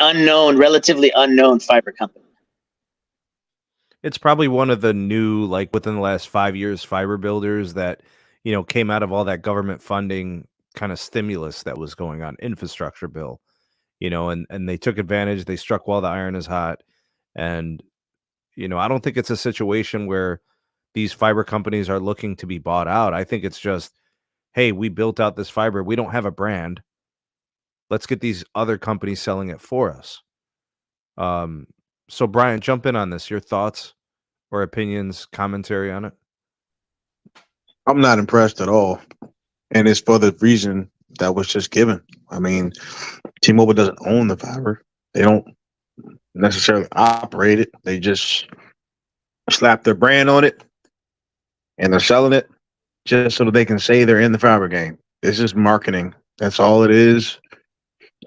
relatively unknown fiber company. It's probably one of the new, like within the last 5 years, fiber builders that, came out of all that government funding kind of stimulus that was going on, infrastructure bill, and they took advantage. They struck while the iron is hot. And, I don't think it's a situation where these fiber companies are looking to be bought out. I think it's just, hey, we built out this fiber. We don't have a brand. Let's get these other companies selling it for us. So Brian, jump in on this. Your thoughts or opinions, commentary on it? I'm not impressed at all. And it's for the reason that was just given. I mean, T-Mobile doesn't own the fiber. They don't necessarily operate it. They just slap their brand on it and they're selling it just so that they can say they're in the fiber game. It's just marketing. That's all it is.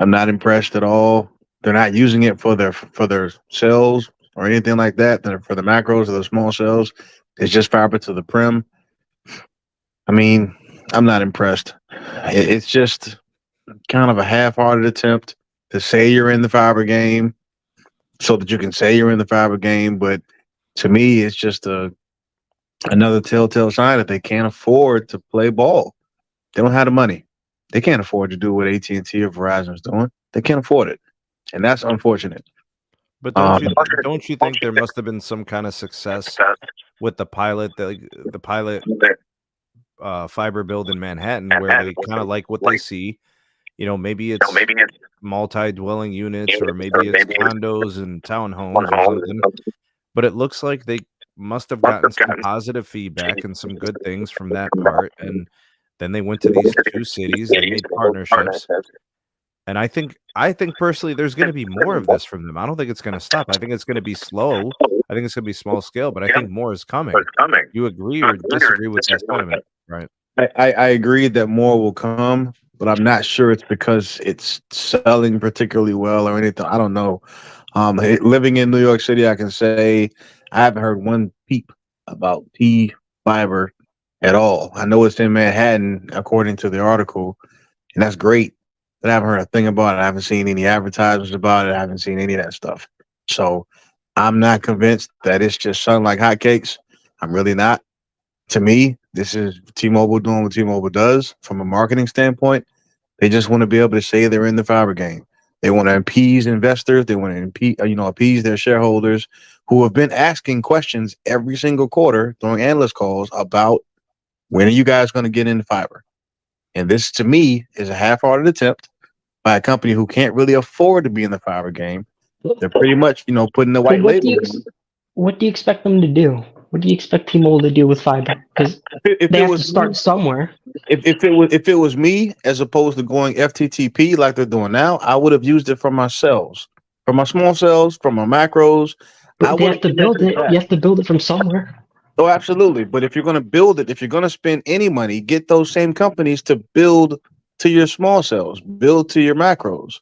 I'm not impressed at all. They're not using it for their cells or anything like that. They're for the macros or the small cells. It's just fiber to the prim. I mean, I'm not impressed. It's just kind of a half-hearted attempt to say you're in the fiber game so that you can say you're in the fiber game. But to me, it's just another telltale sign that they can't afford to play ball. They don't have the money. They can't afford to do what AT&T or Verizon is doing. They can't afford it. And that's unfortunate. But don't you think there must have been some kind of success with the pilot, the pilot fiber build in Manhattan, where they kind of like what they see? You know, maybe it's multi-dwelling units, or maybe it's condos and townhomes or something. But it looks like they must have gotten some positive feedback and some good things from that part. And then they went to these two cities, they made partnerships. And I think personally, there's going to be more of this from them. I don't think it's going to stop. I think it's going to be slow. I think it's going to be small scale, but I think more is coming. You agree or disagree with that sentiment, right? I agree that more will come, but I'm not sure it's because it's selling particularly well or anything. I don't know. Living in New York City, I can say I haven't heard one peep about T-Fiber at all. I know it's in Manhattan, according to the article, and that's great. But I haven't heard a thing about it. I haven't seen any advertisements about it. I haven't seen any of that stuff. So I'm not convinced that it's just selling like hotcakes. I'm really not. To me, this is T-Mobile doing what T-Mobile does from a marketing standpoint. They just want to be able to say they're in the fiber game. They want to appease investors. They want to appease their shareholders who have been asking questions every single quarter during analyst calls about when are you guys going to get into fiber? And this, to me, is a half-hearted attempt by a company who can't really afford to be in the fiber game. They're pretty much, putting the white label. What do you expect them to do? What do you expect T-Mobile to do with fiber? Because they have to start somewhere. If it was me, as opposed to going FTTP like they're doing now, I would have used it for my cells, for my small cells, for my macros. But they have to build it. You have to build it from somewhere. Oh, absolutely. But if you're going to build it, if you're going to spend any money, get those same companies to build to your small cells, build to your macros.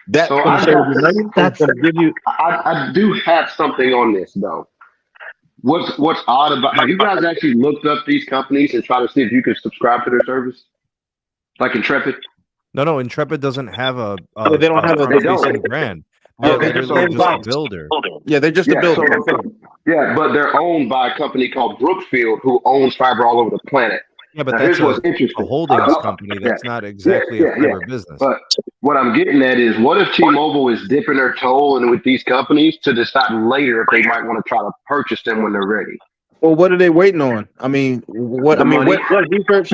That's so going to save you money. That's going to give you. I do have something on this though. What's odd about? Have you guys actually looked up these companies and tried to see if you could subscribe to their service, like Intrepid? No. Intrepid doesn't have a. They don't have a brand. Yeah, they're just a builder. Yeah, they're just a builder. Yeah, but they're owned by a company called Brookfield, who owns fiber all over the planet. Yeah, but that's a holdings company. That's not exactly a fiber business. But what I'm getting at is, what if T-Mobile is dipping their toe in with these companies to decide later if they might want to try to purchase them when they're ready? Well, what are they waiting on? I mean, what research?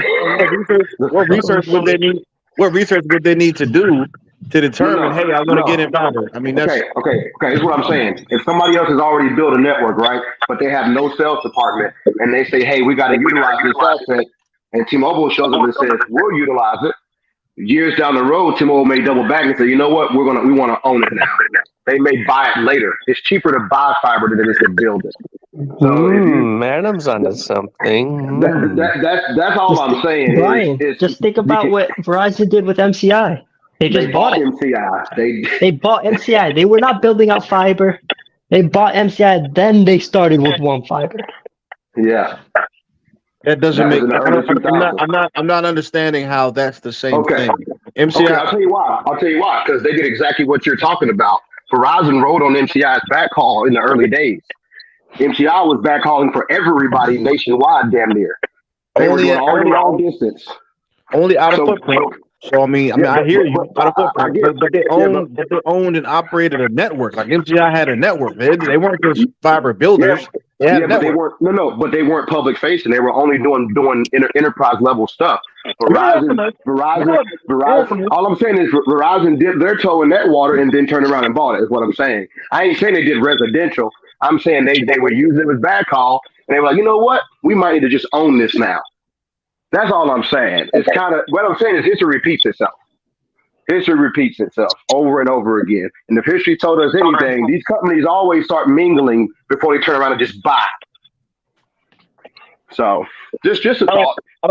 What research would they need? What research would they need to do to determine? Hey, I want to get in fiber. I mean, that's okay. Here's what I'm saying. If somebody else has already built a network, right, but they have no sales department, and they say, hey, we got to utilize this asset. And T-Mobile shows up and says, we'll utilize it. Years down the road, T-Mobile may double back and say, you know what, we want to own it now. They may buy it later. It's cheaper to buy fiber than it is to build it. So Adam's onto something. That's all I'm saying. Brian, just think about what Verizon did with MCI. They just bought it. MCI. They bought MCI. They were not building out fiber. They bought MCI, then they started with one fiber. Yeah. That doesn't make. I'm not understanding how that's the same thing. MCI. Okay, I'll tell you why. Because they did exactly what you're talking about. Verizon rode on MCI's backhaul in the early days. MCI was backhauling for everybody nationwide, damn near. They were doing all the long distance. Only out of footprint. So I hear you. Out of footprint, but they owned and operated a network. Like MCI had a network. They weren't just fiber builders. Yeah, but they weren't. But they weren't public facing. They were only doing enterprise level stuff. Verizon. All I'm saying is Verizon dipped their toe in that water and then turned around and bought it. Is what I'm saying. I ain't saying they did residential. I'm saying they were using it as backhaul, and they were like, you know what? We might need to just own this now. That's all I'm saying. It's kind of what I'm saying is history repeats itself. History repeats itself over and over again. And if history told us anything, these companies always start mingling before they turn around and just buy. So just a thought. I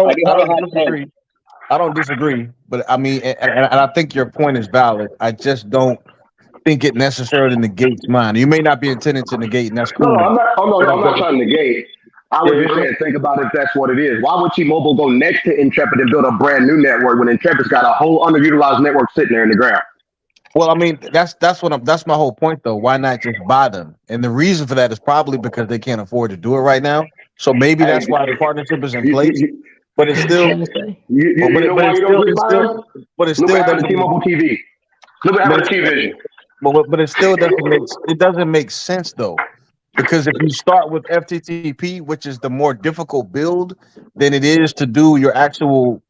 don't disagree, but I mean, and I think your point is valid. I just don't think it necessarily negates mine. You may not be intending to negate, and that's cool. No, I'm not trying to negate. I was just saying, think about if that's what it is. Why would T-Mobile go next to Intrepid and build a brand new network when Intrepid's got a whole underutilized network sitting there in the ground? Well, I mean, that's my whole point, though. Why not just buy them? And the reason for that is probably because they can't afford to do it right now. So maybe that's why the partnership is in place. But it's still, but it's still T-Mobile TV. Look at T-Vision. But it still doesn't make sense though. Because if you start with FTTP, which is the more difficult build than it is to do your actual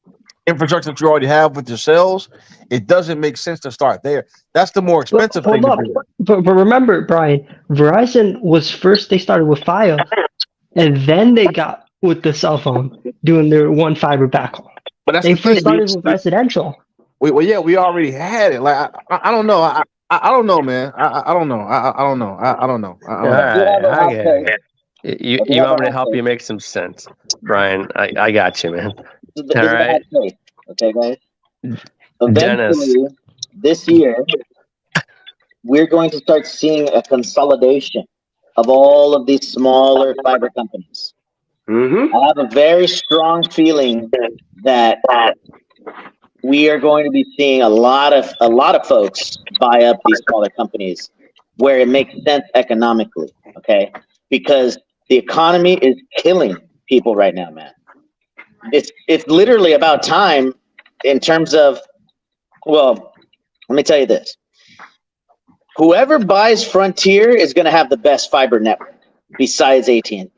infrastructure that you already have with your cells, it doesn't make sense to start there. That's the more expensive thing to do. But remember, Brian, Verizon was first, they started with Fios, and then they got with the cell phone doing their one fiber backhaul. But that's they first started with residential. We already had it. Like I don't know. I don't know, man. I don't know. I don't know. I don't know. I get it. You want me to help you make some sense, Brian? I got you, man. All right. Okay, guys. Eventually, this year, we're going to start seeing a consolidation of all of these smaller fiber companies. Mm-hmm. I have a very strong feeling that we are going to be seeing a lot of folks buy up these smaller companies where it makes sense economically, okay? Because the economy is killing people right now, man. It's literally about time in terms of, well, let me tell you this. Whoever buys Frontier is going to have the best fiber network besides AT&T,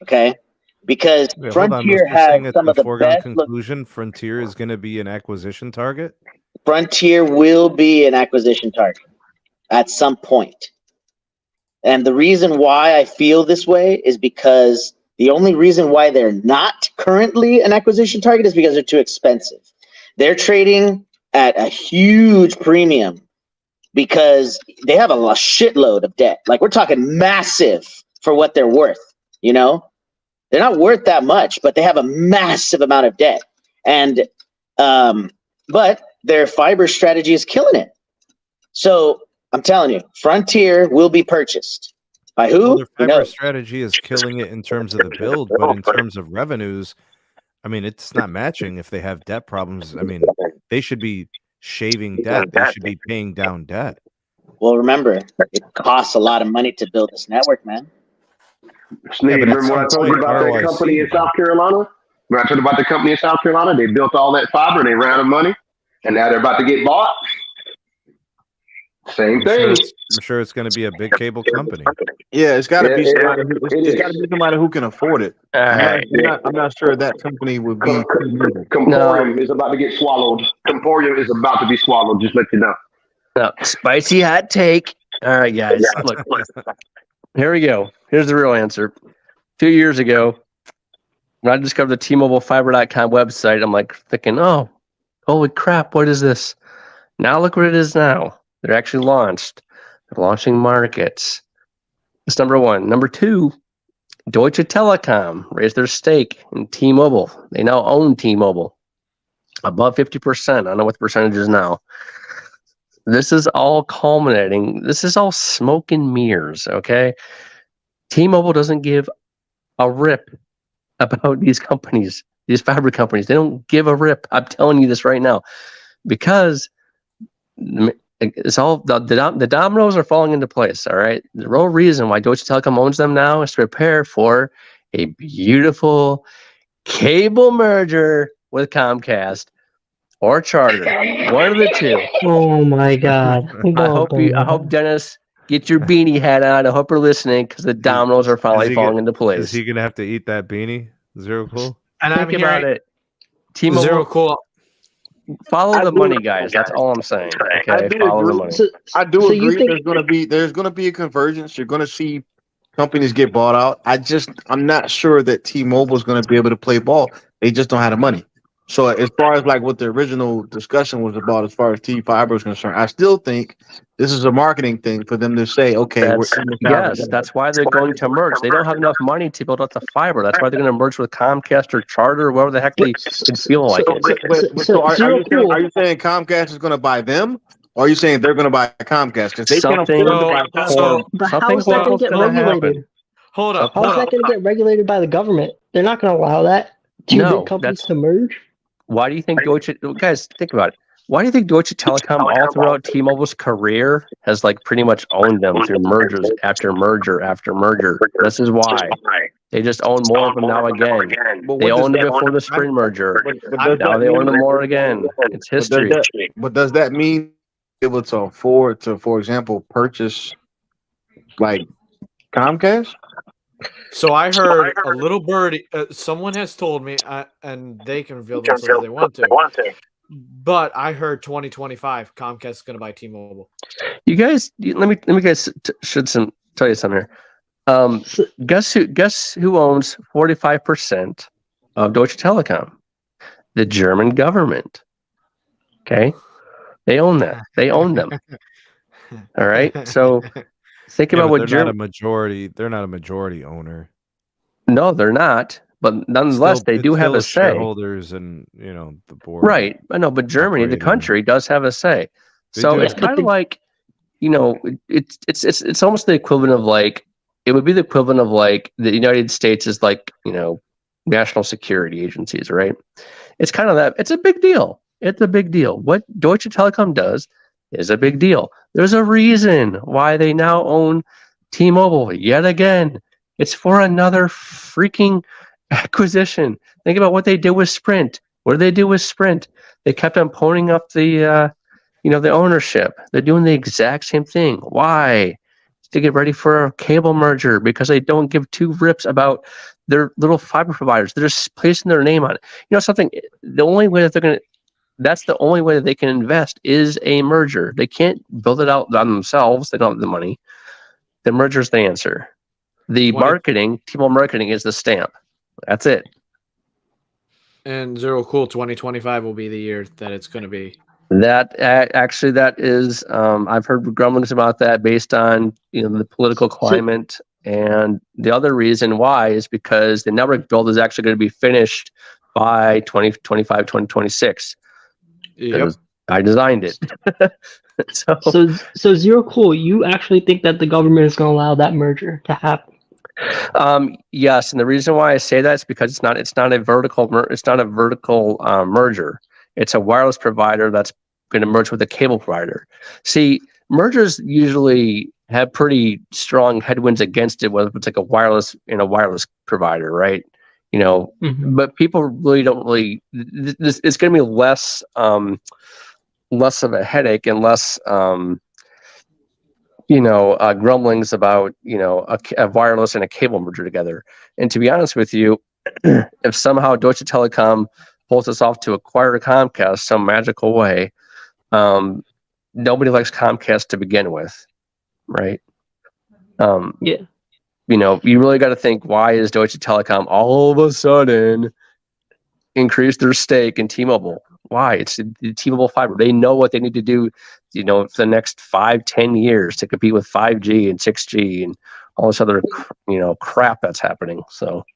okay? Because Frontier has some of the best. Conclusion: Frontier is going to be an acquisition target. Frontier will be an acquisition target at some point, and the reason why I feel this way is because the only reason why they're not currently an acquisition target is because they're too expensive. They're trading at a huge premium because they have a shitload of debt. Like, we're talking massive for what they're worth, you know? They're not worth that much, but they have a massive amount of debt. And but their fiber strategy is killing it. So I'm telling you, Frontier will be purchased. By who? Well, their fiber strategy is killing it in terms of the build, but in terms of revenues, I mean, it's not matching if they have debt problems. I mean, they should be shaving debt. They should be paying down debt. Well, remember, it costs a lot of money to build this network, man. Sneed, remember what I told you about that company in South Carolina? Remember I told you about the company in South Carolina? They built all that fiber and they ran out of money, and now they're about to get bought. Same thing. I'm sure it's going to be a big cable company. Yeah, it's got to be somebody. It's got to be somebody who can afford it. I'm not sure that company would be. Comporium is about to get swallowed. Comporium is about to be swallowed. Just let you know. No, spicy hot take. All right, guys. Look. Here we go. Here's the real answer. 2 years ago, when I discovered the tmobilefiber.com website, I'm like thinking, oh, holy crap, what is this? Now look what it is now. They're actually launched. They're launching markets. That's number one. Number two, Deutsche Telekom raised their stake in T-Mobile. They now own T-Mobile. Above 50%. I don't know what the percentage is now. This is all culminating. This is all smoke and mirrors, okay? T-Mobile doesn't give a rip about these companies, these fiber companies. They don't give a rip. I'm telling you this right now. Because it's all the dominoes are falling into place, all right? The real reason why Deutsche Telekom owns them now is to prepare for a beautiful cable merger with Comcast or Charter. One of the two. Oh my God! I hope Dennis Get your beanie hat on. I hope you're listening because the dominoes are finally falling into place. Is he gonna have to eat that beanie? Zero Cool. And Think about it. T-Mobile, Zero Cool. Follow the money, guys. That's all I'm saying. Okay, follow the money. I do agree. There's gonna be a convergence. You're gonna see companies get bought out. I'm not sure that T-Mobile is gonna be able to play ball. They just don't have the money. So as far as like what the original discussion was about, as far as T-Fiber is concerned, I still think this is a marketing thing for them to say, okay, that's why they're going to merge. They don't have enough money to build out the fiber. That's why they're going to merge with Comcast or Charter, or whatever the heck they feel like it. So are you saying Comcast is going to buy them? Or are you saying they're going to buy Comcast? Because they can't afford to buy Comcast. But how is that going to get regulated? Hold up. How is that going to get regulated by the government? They're not going to allow that. Two big companies to merge. Why do you think Deutsche? Guys, think about it. Why do you think Deutsche Telekom all throughout T-Mobile's career has like pretty much owned them through mergers after merger after merger? This is why they just own more of them now again. They owned it before the Sprint merger. Now they own them more again. It's history. But does that mean able to afford to, for example, purchase like Comcast? So I heard a little birdie. Someone has told me, and they can reveal themselves if they want to. But I heard 2025 Comcast is going to buy T-Mobile. You guys, let me guys tell you something here. Guess who owns 45% of Deutsche Telekom? The German government. Okay, they own that. They own them. All right, so. Think about what they're not a majority owner. No, they're not. But nonetheless, they do have a say. Shareholders and the board. Right. I know, but Germany, the country, does have a say. So it's kind of like, it's almost the equivalent of like, it would be the equivalent of like the United States is like, national security agencies, right? It's kind of that. It's a big deal. It's a big deal. What Deutsche Telekom does is a big deal. There's a reason why they now own T-Mobile yet again. It's for another freaking acquisition. Think about what they did with Sprint. What did they do with Sprint? They kept on ponying up the ownership. They're doing the exact same thing. Why? To get ready for a cable merger because they don't give two rips about their little fiber providers. They're just placing their name on it. Something. The only way that that's the only way that they can invest is a merger. They can't build it out on themselves. They don't have the money. The merger's the answer. The marketing, T-Mobile marketing is the stamp. That's it. And Zero Cool 2025 will be the year that it's going to be. That is, I've heard grumblings about that based on the political climate. And the other reason why is because the network build is actually going to be finished by 2025, 2026. Yep. I designed it. So Zero Cool, you actually think that the government is going to allow that merger to happen? Yes, and the reason why I say that is because it's not a vertical merger. It's a wireless provider that's going to merge with a cable provider. See, mergers usually have pretty strong headwinds against it, whether it's like a wireless provider, right? But people really don't really. It's going to be less of a headache and less, grumblings about a wireless and a cable merger together. And to be honest with you, if somehow Deutsche Telekom pulls us off to acquire Comcast some magical way, nobody likes Comcast to begin with, right? Yeah. You really got to think, why is Deutsche Telekom all of a sudden increase their stake in T-Mobile? Why? It's the T-Mobile fiber. They know what they need to do, for the next 5-10 years to compete with 5G and 6G and all this other, crap that's happening. So,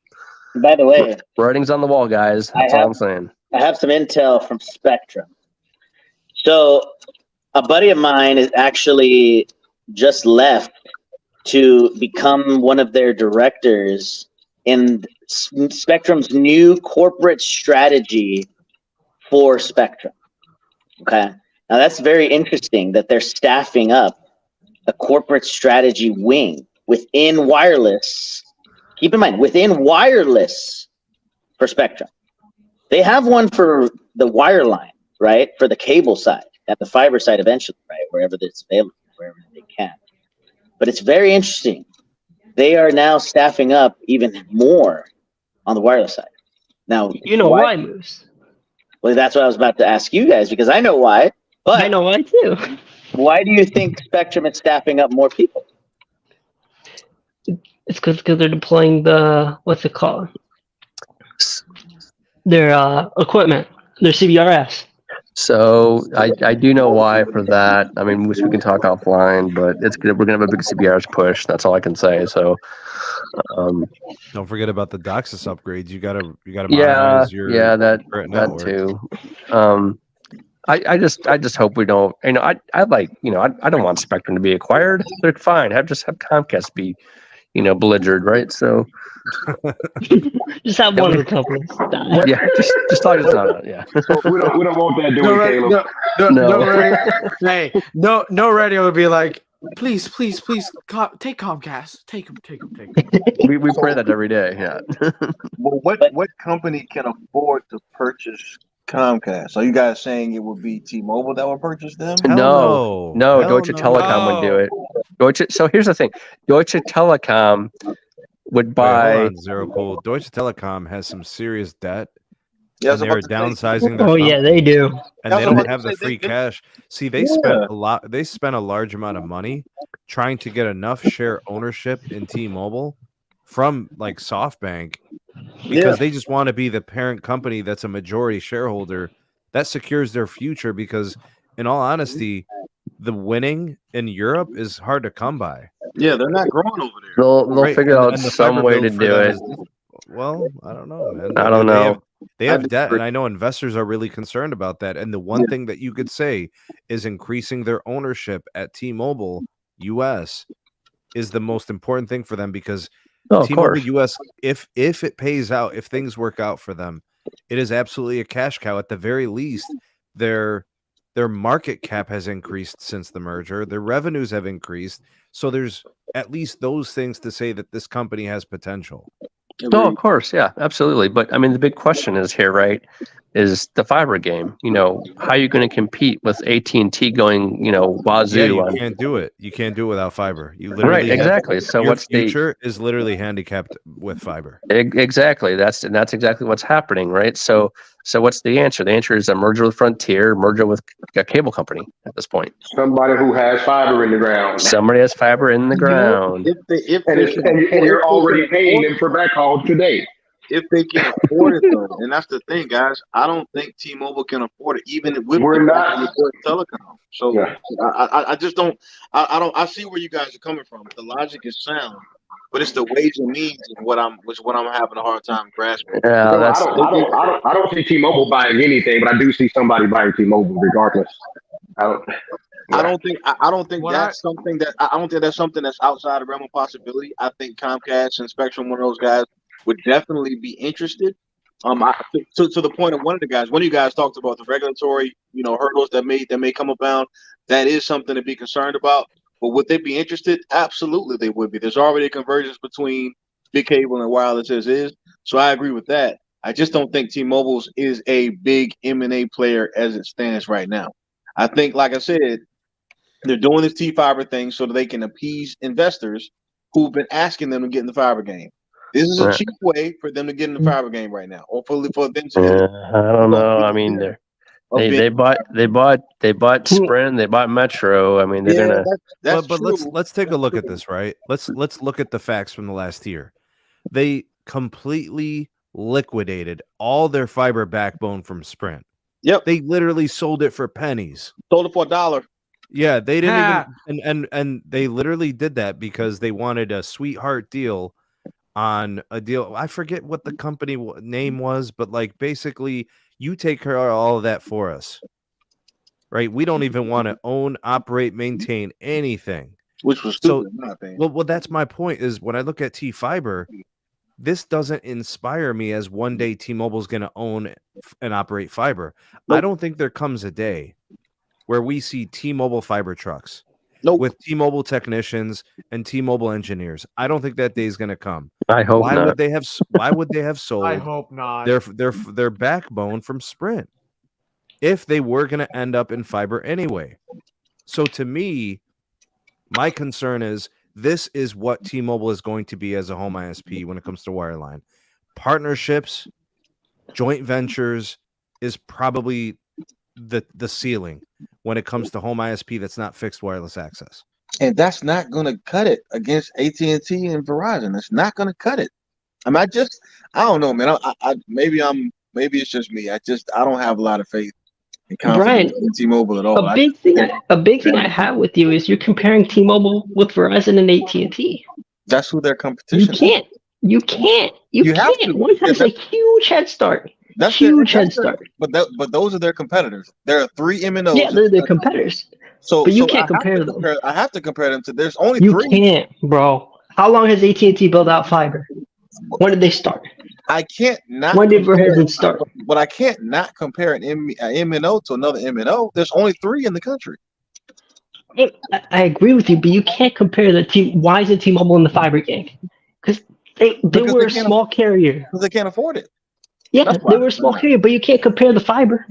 by the way, writing's on the wall, guys. That's all I'm saying. I have some intel from Spectrum. So, a buddy of mine is actually just left to become one of their directors in Spectrum's new corporate strategy for Spectrum. Okay. Now that's very interesting that they're staffing up a corporate strategy wing within wireless. Keep in mind, within wireless for Spectrum. They have one for the wireline, right? For the cable side and the fiber side eventually, right? Wherever it's available, wherever they can. But it's very interesting. They are now staffing up even more on the wireless side. Now, You know why, Moose? Well, that's what I was about to ask you guys because I know why. But I know why too. Why do you think Spectrum is staffing up more people? It's because they're deploying the what's it called? Their equipment, their CBRS. So I do know why for that. I mean, we can talk offline, but it's good. We're gonna have a big CBRS push. That's all I can say. So, don't forget about the DOCSIS upgrades. You gotta yeah, modernize your that too. I just hope we don't. I like I don't want Spectrum to be acquired. They're fine. Just have Comcast be belligered, right? So just have one of the companies die. Yeah, just talk us not. Yeah, we don't want that doing, Caleb. No radio. Hey, no radio would be like, please, take Comcast, take them. We pray that every day. Yeah. Well, what company can afford to purchase Comcast? Are you guys saying it would be T-Mobile that would purchase them? No. Deutsche Telekom would do it. So here's the thing: Deutsche Telekom would buy. Hold on, Zero Cool. Deutsche Telekom has some serious debt. Yeah, and they're downsizing their yeah, they do. And they don't have the free cash. See, they spent a lot. They spent a large amount of money trying to get enough share ownership in T-Mobile from like SoftBank because they just want to be the parent company that's a majority shareholder. That secures their future because, in all honesty, the winning in Europe is hard to come by. Yeah, they're not growing over there. They'll figure out some way to do it. Well, I don't know, man. I don't know. They have debt, and I know investors are really concerned about that. And the one thing that you could say is increasing their ownership at T-Mobile US is the most important thing for them because T-Mobile US, if it pays out, if things work out for them, it is absolutely a cash cow. At the very least, their market cap has increased since the merger. Their revenues have increased. So there's at least those things to say that this company has potential. No, of course, yeah, absolutely. But I mean, the big question is here, right? Is the fiber game? How are you going to compete with AT&T going, wazoo? Yeah, you can't do it. You can't do it without fiber. You literally exactly. So your what's future is literally handicapped with fiber. Exactly. That's exactly what's happening, right? So what's the answer? The answer is a merger with Frontier, merger with a cable company at this point. Somebody who has fiber in the ground. Somebody has fiber in the ground. And you're already paying them for backhaul today. If they can afford it, though, and that's the thing, guys. I don't think T-Mobile can afford it, even with telecom. So I just don't. I see where you guys are coming from. The logic is sound, but it's the ways and means of what I'm having a hard time grasping. Yeah, I don't see T-Mobile buying anything, but I do see somebody buying T-Mobile regardless. I don't think that's something that's outside of realm of possibility. I think Comcast and Spectrum, one of those guys, would definitely be interested. To the point of one of you guys talked about the regulatory, hurdles that may come about. That is something to be concerned about. But would they be interested? Absolutely, they would be. There's already a convergence between big cable and wireless as is. So I agree with that. I just don't think T-Mobile's is a big M&A player as it stands right now. I think, like I said, they're doing this T-Fiber thing so that they can appease investors who've been asking them to get in the fiber game. This is a cheap way for them to get in the fiber game right now, or for them to. I don't know. I mean, they bought Sprint, they bought Metro. I mean, they're gonna. But let's take a look at this, right? Let's look at the facts from the last year. They completely liquidated all their fiber backbone from Sprint. Yep. They literally sold it for pennies. Sold it for $1. Yeah, they didn't even and they literally did that because they wanted a sweetheart deal on a deal. I forget what the company name was, but like basically you take care of all of that for us. Right? We don't even want to own, operate, maintain anything. Which was stupid, in my opinion. Well, that's my point is when I look at T-Fiber, this doesn't inspire me as one day T-Mobile's going to own and operate fiber. Nope. I don't think there comes a day where we see T-Mobile fiber trucks with T-Mobile technicians and T-Mobile engineers. I don't think that day is going to come. I hope not. Why would they have sold I hope not. their backbone from Sprint if they were going to end up in fiber anyway? So to me, my concern is this is what T-Mobile is going to be as a home ISP when it comes to wireline. Partnerships, joint ventures is probably the ceiling when it comes to home ISP that's not fixed wireless access. And that's not going to cut it against AT&T and Verizon. It's not going to cut it. I mean, I don't know, man. Maybe it's just me. I don't have a lot of faith and confidence in T-Mobile at all. A big thing I have with you is you're comparing T-Mobile with Verizon and AT&T. That's who their competition is. You can't. One has a huge head start. That's huge head start. But those are their competitors. There are 3 MNOs. Yeah, they're their competitors. But you can't compare them. I have to compare them to. There's only 3. You can't, bro. How long has AT&T built out fiber? When did they start? I can't not. When did Verizon start? But I can't not compare an MNO to another MNO. There's only 3 in the country. I agree with you, but you can't compare the team. Why is T-Mobile in the fiber game? Because they were a small carrier. Because they can't afford it. Yeah, they were a small carrier, but you can't compare the fiber.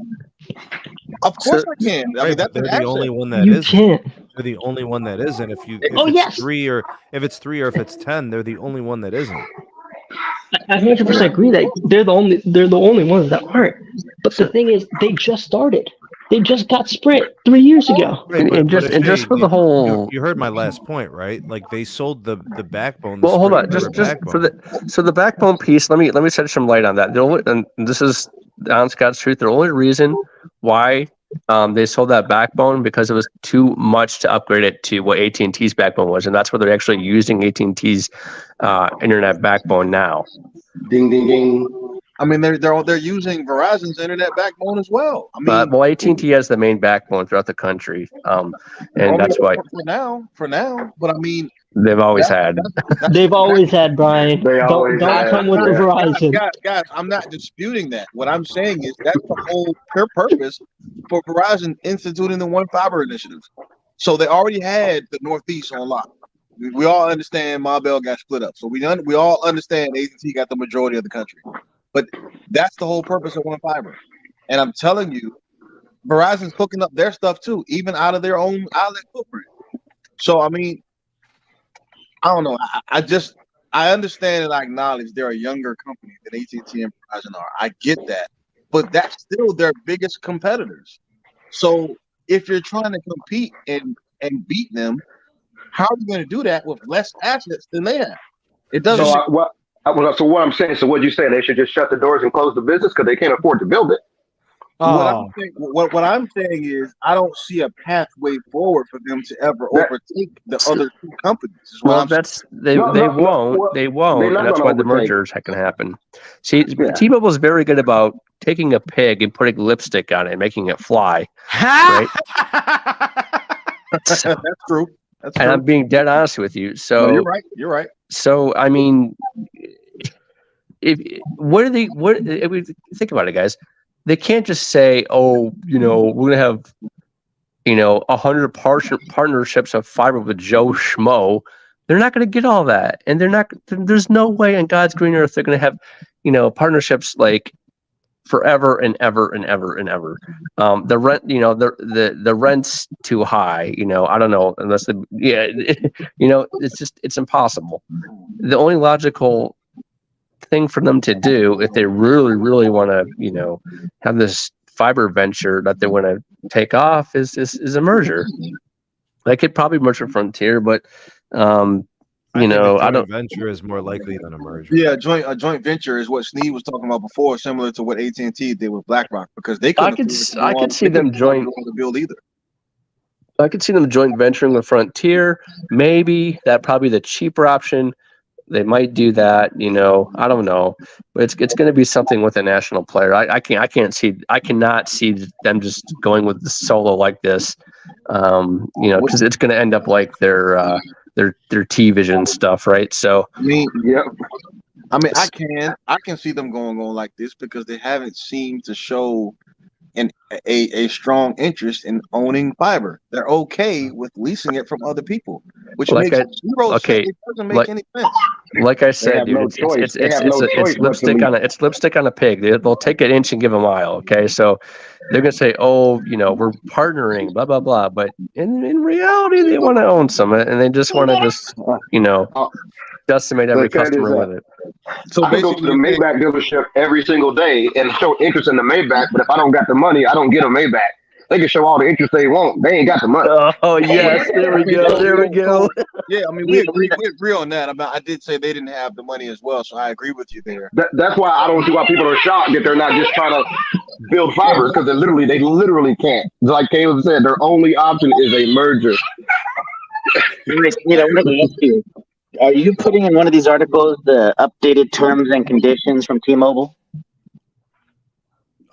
Of course I can. I mean, that's they're the only one that you can't. They're the only one that isn't. If it's 3 or if it's 10, they're the only one that isn't. I 100% agree that they're the only ones that aren't. But the thing is, they just started. They just got Sprint 3 years ago. And just for the whole, you heard my last point, right? Like they sold the backbone. Well, hold on, just for the backbone piece. Let me shed some light on that. And this is honest God's truth. The only reason why they sold that backbone because it was too much to upgrade it to what AT&T's backbone was, and that's where they're actually using AT&T's internet backbone now. Ding ding ding. I mean, they're using Verizon's internet backbone as well. I mean, well, AT&T has the main backbone throughout the country, and that's why for now. But I mean, they've always had. They've always had, Brian. Don't come with the Verizon. Guys, I'm not disputing that. What I'm saying is that's the whole purpose for Verizon instituting the One Fiber initiative. So they already had the Northeast on lock. We all understand Mobile got split up, so we all understand AT&T got the majority of the country. But that's the whole purpose of One Fiber. And I'm telling you, Verizon's hooking up their stuff too, even out of their own outlet footprint. So, I mean, I don't know. I understand and I acknowledge they're a younger company than AT&T and Verizon are. I get that. But that's still their biggest competitors. So if you're trying to compete and beat them, how are you going to do that with less assets than they have? It doesn't. So what I'm saying, so what you saying? They should just shut the doors and close the business because they can't afford to build it. What I'm saying is, I don't see a pathway forward for them to ever overtake the other 2 companies. They won't. And that's why the merger is going to happen. See, T-Mobile is very good about taking a pig and putting lipstick on it and making it fly. Right? That's true. And I'm being dead honest with you. So no, you're right. So I mean, if think about it, guys, they can't just say, "Oh, we're gonna have, 100 partnerships of fiber with Joe Schmo." They're not gonna get all that, and they're not. There's no way on God's green earth they're gonna have, partnerships like forever and ever and ever and ever. The rent, the rent's too high. I don't know unless it's impossible. The only logical thing for them to do if they really, really want to, have this fiber venture that they want to take off is a merger. They could probably merge with Frontier, but I don't. Venture is more likely than a merger. Yeah, a joint venture is what Sneed was talking about before, similar to what AT&T did with BlackRock, because they couldn't. I could see them joint build either. I could see them joint venturing with Frontier. Maybe that probably the cheaper option. They might do that. I don't know, but it's going to be something with a national player. I cannot see them just going with the solo like this. Because it's going to end up like their T-Vision stuff, right? So I can see them going on like this because they haven't seemed to show a strong interest in owning fiber. They're okay with leasing it from other people, which makes zero sense. It doesn't make any sense. Like I said, dude, it's lipstick on a pig. They'll take an inch and give a mile. Okay, so they're gonna say, "Oh, we're partnering," blah blah blah. But in reality, they want to own some, and they just want to decimate every customer with it. So I go to the Maybach dealership every single day and show interest in the Maybach, but if I don't got the money, I don't get a Maybach. They can show all the interest they want. They ain't got the money. Oh yes, there we go. There we go. Yeah, I mean we agree on that. I did say they didn't have the money as well, so I agree with you there. That's why I don't see why people are shocked that they're not just trying to build fiber, because they literally can't. Like Caleb said, their only option is a merger. Are you putting in one of these articles the updated terms and conditions from T-Mobile?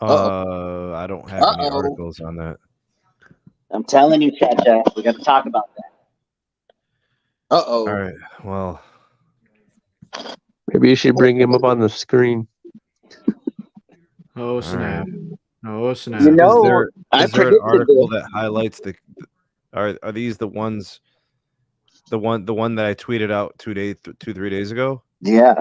I don't have any articles on that. I'm telling you, Chacha, we got to talk about that. All right. Well, maybe you should bring him up on the screen. Oh snap! Right. Oh snap! Is there an article that highlights the? Are these the ones? The one that I tweeted out 3 days ago? Yeah.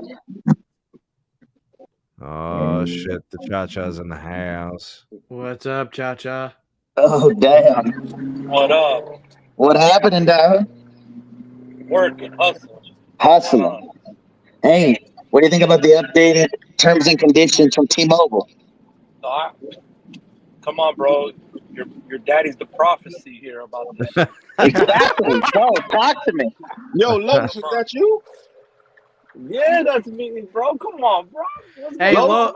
Oh shit! The Cha-Cha's in the house. What's up, Cha-Cha? Oh damn! What up? What happening, dog? Working, hustling. Hey, what do you think about the updated terms and conditions from T-Mobile? Come on, bro. Your daddy's the prophecy here about this. Exactly. Bro, talk to me. Yo, Lotus, is that you? Yeah, that's me, bro. Come on, bro. Hey, Lotus,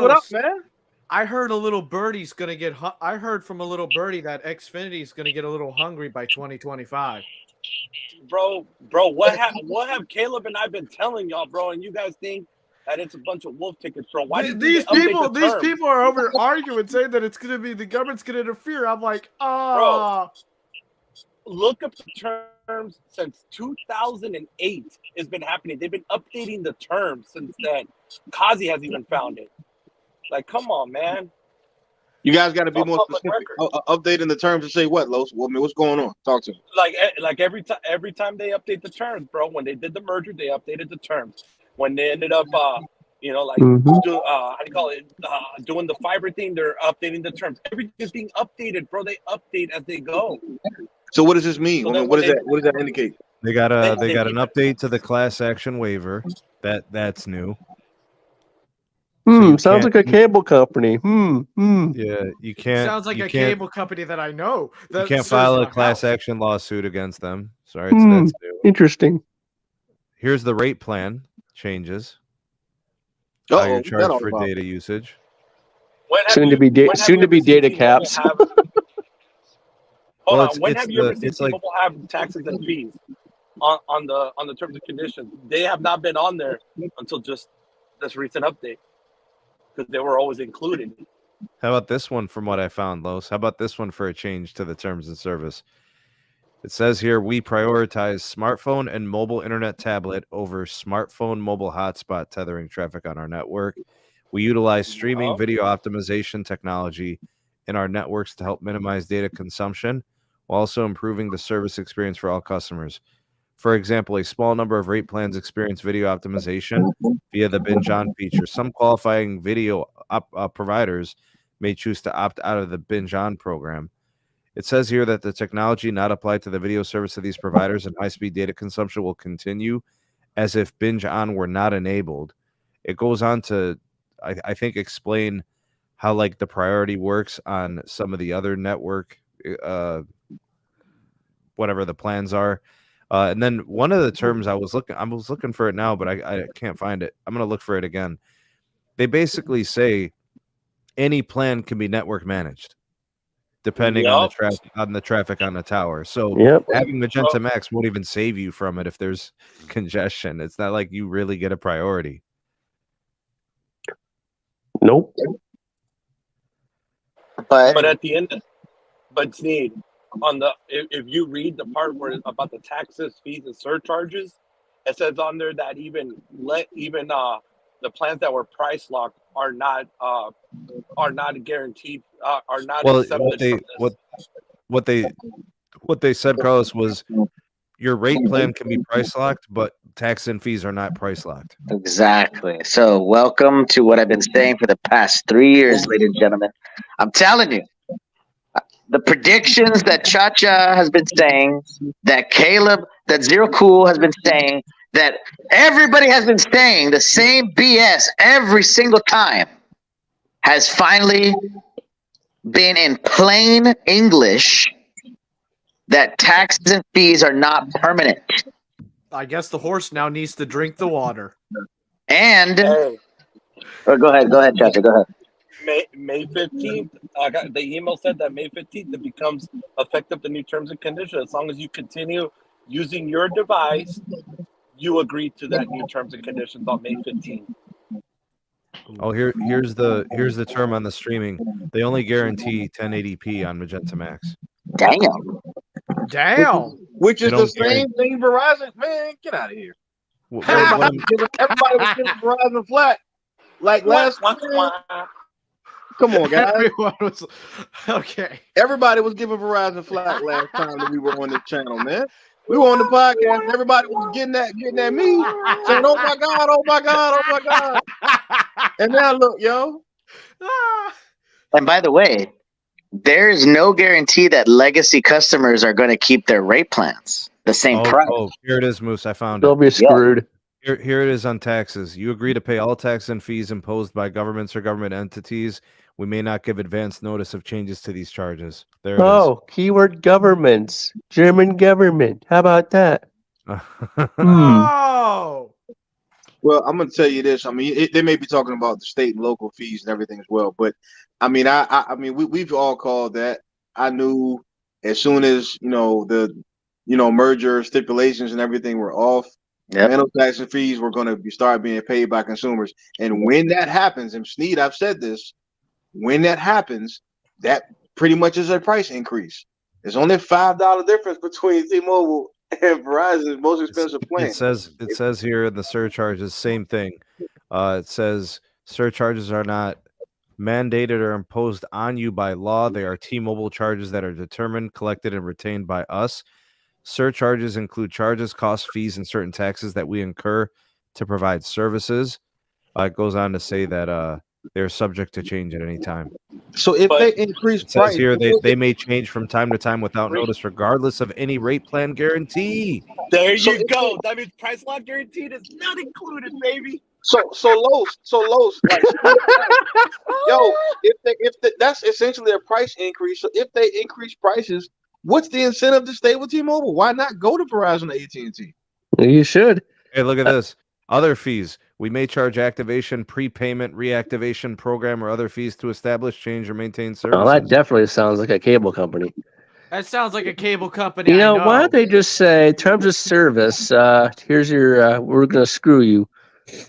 what up, man? I heard a little birdie's gonna get. I heard from a little birdie that Xfinity's gonna get a little hungry by 2025. Bro, what have Caleb and I been telling y'all, bro? And you guys think that it's a bunch of wolf tickets, bro? Why these people are over arguing, saying that it's gonna be the government's gonna interfere? I'm like, bro, look up the terms since 2008. It's been happening. They've been updating the terms since then. Kazi has even found it. Like, come on, man. You guys got to be more specific. Updating the terms to say what, Los? What's going on? Talk to me. Like every time they update the terms, bro. When they did the merger, they updated the terms. When they ended up, how do you call it? Doing the fiber thing, they're updating the terms. Everything's being updated, bro. They update as they go. So what does this mean? So what does that indicate? They got an update to the class action waiver. That's new. Sounds like a cable company. Yeah, you can't. Sounds like a cable company that I know. You can't file a class action lawsuit against them. Sorry, that's new. Interesting. Here's the rate plan changes. How you're charged for data usage. Soon to be data caps. Hold on. When have you ever seen people have taxes and fees on the terms and conditions? They have not been on there until just this recent update, because they were always included. How about this one from what I found, Los? How about this one for a change to the terms and service? It says here, we prioritize smartphone and mobile internet tablet over smartphone mobile hotspot tethering traffic on our network. We utilize streaming video optimization technology in our networks to help minimize data consumption while also improving the service experience for all customers. For example, a small number of rate plans experience video optimization via the binge on feature. Some qualifying video providers may choose to opt out of the binge on program. It says here that the technology not applied to the video service of these providers and high-speed data consumption will continue as if binge on were not enabled. It goes on to, I think, explain how like the priority works on some of the other network, whatever the plans are. And then one of the terms I was looking for it now, but I can't find it. I'm going to look for it again. They basically say any plan can be network managed depending on the traffic on the tower. So having Magenta MAX won't even save you from it if there's congestion. It's not like you really get a priority. Nope. But at the end, Sneed, on the if you read the part where about the taxes, fees, and surcharges, it says on there that even the plans that were price locked are not guaranteed, are not Well, accepted what they said, Carlos, was your rate plan can be price locked, but tax and fees are not price locked. Exactly. So welcome to what I've been saying for the past 3 years, ladies and gentlemen. I'm telling you, the predictions that Cha-Cha has been saying, that Caleb, that Zero Cool has been saying, that everybody has been saying the same BS every single time has finally been in plain English that taxes and fees are not permanent. I guess the horse now needs to drink the water. And Hey, go ahead, Chacha, go ahead. May 15th, the email said that May 15th it becomes effective, the new terms and conditions. As long as you continue using your device, you agree to that new terms and conditions on May 15th. Oh, here's the term on the streaming. They only guarantee 1080p on Magenta MAX. Damn. Which is They the don't same thing Verizon. Man, get out of here. What Everybody was giving Verizon flat. Like last time. Come on, guys. Everyone was okay. Everybody was giving Verizon flat last time that we were on this channel, man. We were on the podcast. Everybody was getting at me, saying, "Oh my god, oh my god, oh my god." And now look, yo. And by the way, there is no guarantee that legacy customers are going to keep their rate plans the same price. Oh, here it is, Moose. I found They'll it. be screwed. Here it is on taxes. You agree to pay all taxes and fees imposed by governments or government entities. We may not give advance notice of changes to these charges. There it Oh, keyword governments. German government. How about that? is. Oh. Well, I'm going to tell you this. I mean, they may be talking about the state and local fees and everything as well, but I mean, we've all called that. I knew as soon as the merger stipulations and everything were off. Yep. Mental tax and fees were going to start being paid by consumers, and when that happens, and Sneed, I've said this, when that happens, that pretty much is a price increase. There's only a $5 difference between T-Mobile and Verizon's most expensive plan. It says here in the surcharges, same thing. It says surcharges are not mandated or imposed on you by law. They are T-Mobile charges that are determined, collected, and retained by us. Surcharges include charges, costs, fees, and certain taxes that we incur to provide services. It goes on to say that they're subject to change at any time. So if they increase price, here they may change from time to time without notice, regardless of any rate plan guarantee. There you go. That means price lock guaranteed is not included, baby. So Los, like, yo, that's essentially a price increase. So if they increase prices, what's the incentive to stay with T-Mobile? Why not go to Verizon or AT&T? You should. Hey, look at this. Other fees. We may charge activation, prepayment, reactivation program, or other fees to establish, change, or maintain services. Oh, that definitely sounds like a cable company. That sounds like a cable company. You know, why don't they just say terms of service? Here's your. We're gonna screw you,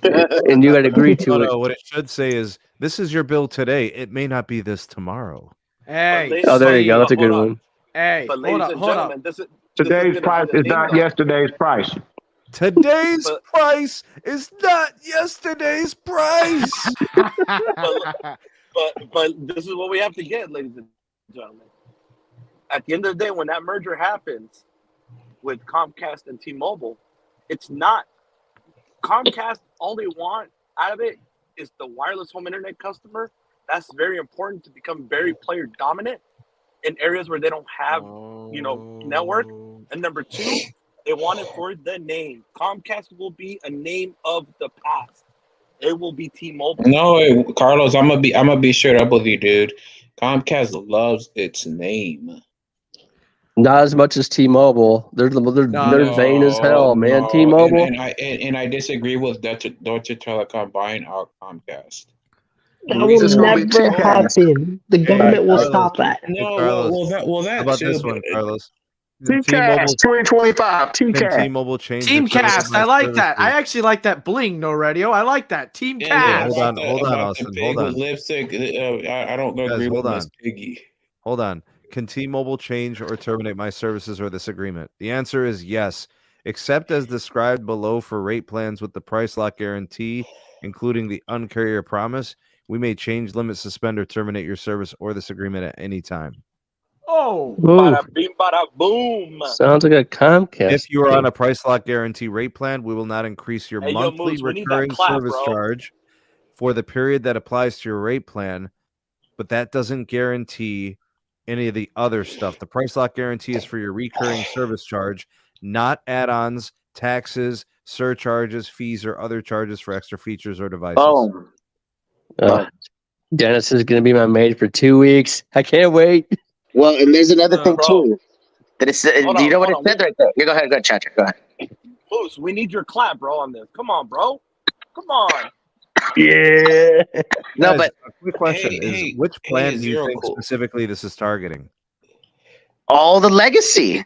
and you got to agree to it. No, what it should say is, "This is your bill today. It may not be this tomorrow." Hey. Oh, there you go. That's a good one. Hey, But hold ladies and gentlemen, Today's price is not yesterday's price. Today's price is not yesterday's price. but this is what we have to get, ladies and gentlemen. At the end of the day, when that merger happens with Comcast and T-Mobile, it's not Comcast. All they want out of it is the wireless home internet customer. That's very important to become very player dominant in areas where they don't have, network. And number two, they want it for the name. Comcast will be a name of the past. It will be T-Mobile. No, Carlos, I'm gonna be straight up with you, dude. Comcast loves its name. Not as much as T-Mobile. They're vain as hell, man. No. T-Mobile. And I disagree with Deutsche Telekom buying out Comcast. That will never happen. The government will stop that. No, Carlos, that how about too, this one, Carlos? T-Cast 2025. T-Cast. T-Mobile change. Teamcast. I like that. I actually like that bling, no radio. I like that. Teamcast. Hold on, Austin. Hold on. Lipstick. I don't agree with Miss Piggy. Hold on. Can T-Mobile change or terminate my services or this agreement? The answer is yes, except as described below for rate plans with the price lock guarantee including the uncarrier promise, we may change, limit, suspend, or terminate your service or this agreement at any time. Oh, bada bing, bada boom. Sounds like a Comcast. If you are on a price lock guarantee rate plan, we will not increase your monthly Moose, recurring service charge for the period that applies to your rate plan, but that doesn't guarantee any of the other stuff. The price lock guarantee is for your recurring service charge, not add-ons, taxes, surcharges, fees, or other charges for extra features or devices. Dennis is going to be my maid for 2 weeks. I can't wait. Well, and there's another thing too. That it's, you know what it said right there? You go ahead, Chacha. Go ahead. Moose, we need your clap, bro, on this. Come on, bro. Come on. Yeah. No, Guys, but a quick question is, which plan do you think specifically this is targeting? All the legacy.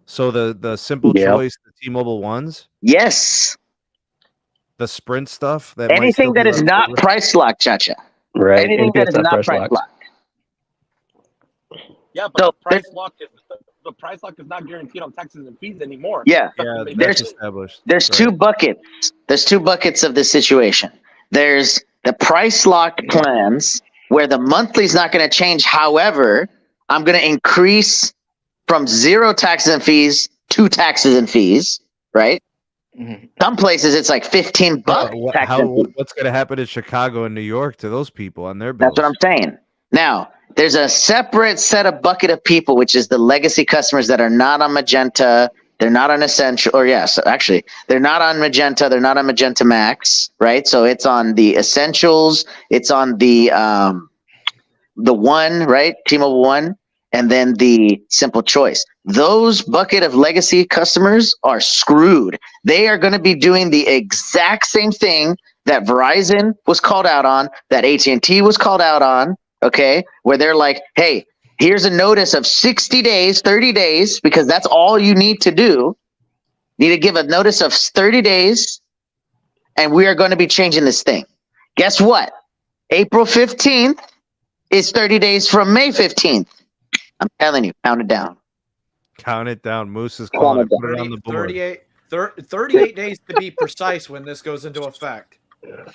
So the simple choice, the T-Mobile ones? Yes. The Sprint stuff? That anything that is not price locked, Chacha. Right. Anything that is not price locked. Yeah, but the price lock is not guaranteed on taxes and fees anymore. Yeah, that's established. There's two buckets. There's two buckets of this situation. There's the price lock plans where the monthly is not going to change. However, I'm going to increase from 0 taxes and fees to taxes and fees, right? Mm-hmm. Some places it's like $15. What's going to happen in Chicago and New York to those people on their bills? That's what I'm saying. Now, there's a separate set of bucket of people, which is the legacy customers that are not on Magenta. They're not on Essential, actually, they're not on Magenta. They're not on Magenta MAX, right? So it's on the Essentials. It's on the One, right? T-Mobile One, and then the Simple Choice. Those bucket of legacy customers are screwed. They are going to be doing the exact same thing that Verizon was called out on, that AT&T was called out on. Okay, where they're like, hey, here's a notice of 60 days, 30 days, because that's all you need to do. You need to give a notice of 30 days, and we are going to be changing this thing. Guess what? April 15th is 30 days from May 15th. I'm telling you, count it down. Count it down. Moose is calling it. Put it on the board. 38 days to be precise when this goes into effect.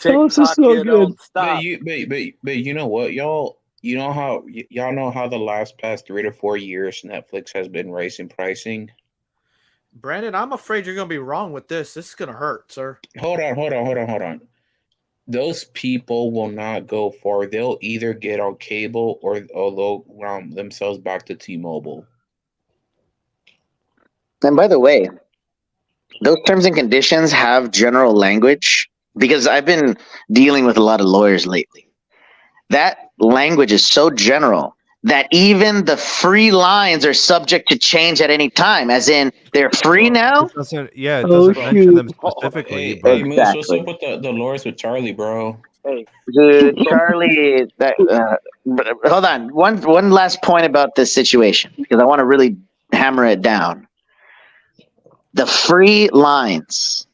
This is so good. But you know what, y'all know how the past 3 to 4 years Netflix has been raising pricing. Brandon, I'm afraid you're going to be wrong with this. This is going to hurt, sir. Hold on. Those people will not go far. They'll either get on cable or they'll round themselves back to T-Mobile. And by the way, those terms and conditions have general language, because I've been dealing with a lot of lawyers lately. That language is so general that even the free lines are subject to change at any time, as in they're free now. It doesn't mention them specifically. Hey, Moose, what's up with the lawyers with Charlie, bro? Hey, dude, Charlie. Hold on. One last point about this situation, because I want to really hammer it down. The free lines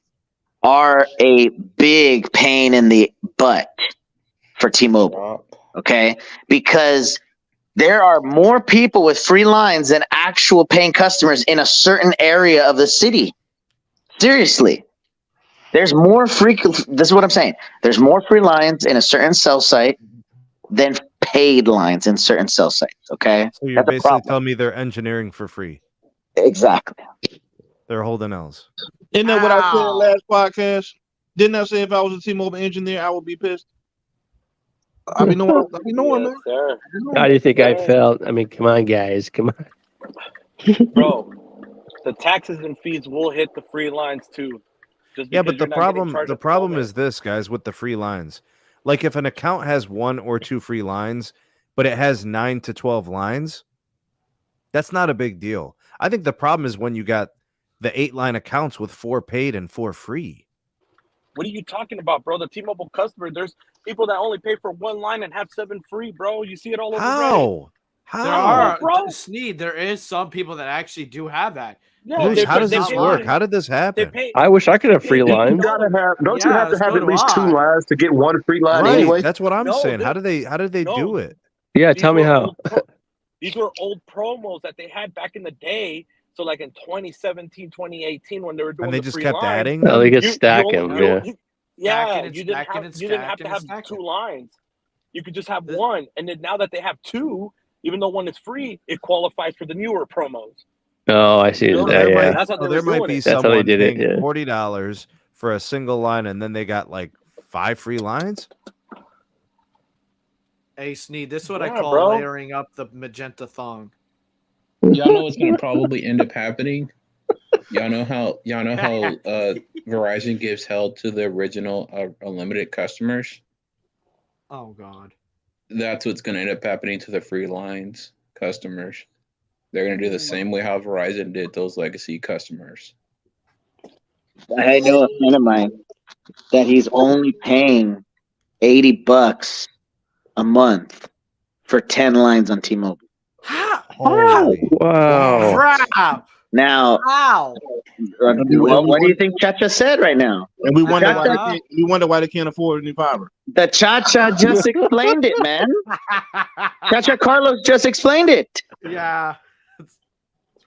are a big pain in the butt for T-Mobile, okay? Because there are more people with free lines than actual paying customers in a certain area of the city. Seriously. There's more free, this is what I'm saying. There's more free lines in a certain cell site than paid lines in certain cell sites, okay? So you're basically telling me they're engineering for free. Exactly. They're holding L's. Isn't that what I said last podcast? Didn't I say if I was a T-Mobile engineer, I would be pissed? I be knowing, man. How do you think I felt? I mean, come on, guys. Come on. Bro, the taxes and fees will hit the free lines too. Yeah, but the problem is this, guys, with the free lines. Like if an account has 1 or 2 free lines, but it has 9 to 12 lines, that's not a big deal. I think the problem is when you got the 8-line accounts with 4 paid and 4 free. What are you talking about, bro? The T-Mobile customer, there's people that only pay for 1 line and have 7 free, bro. You see it all over. How? There are, bro. Sneed, there is some people that actually do have that. Yeah, Moose, how does this work? How did this happen? I wish I could have free lines. Don't you have to have at least 2 lines to get 1 free line anyway? That's what I'm saying. How did they do it? Yeah, tell me how. These were old promos that they had back in the day. So like in 2017, 2018, when they were doing, and they just free kept line, adding. No, they could stack them. Yeah. Yeah, and you didn't have to have two lines. You could just have one, and then now that they have two, even though one is free, it qualifies for the newer promos. Oh, I see. That's how there might be That's how they someone did it, paying $40 for a single line, and then they got like 5 free lines. Hey, Sneed, this is what I call layering up the magenta thong. Y'all know what's gonna probably end up happening. Y'all know how Verizon gives hell to the original unlimited customers. Oh God. That's what's gonna end up happening to the free lines customers. They're gonna do the same way how Verizon did those legacy customers. I know a friend of mine that he's only paying $80 a month for 10 lines on T-Mobile. Wow. Crap. Now, what do you think Chacha said right now? And we wonder why they can't afford new fiber. The Chacha just explained it, man. Chacha Carlos just explained it. Yeah.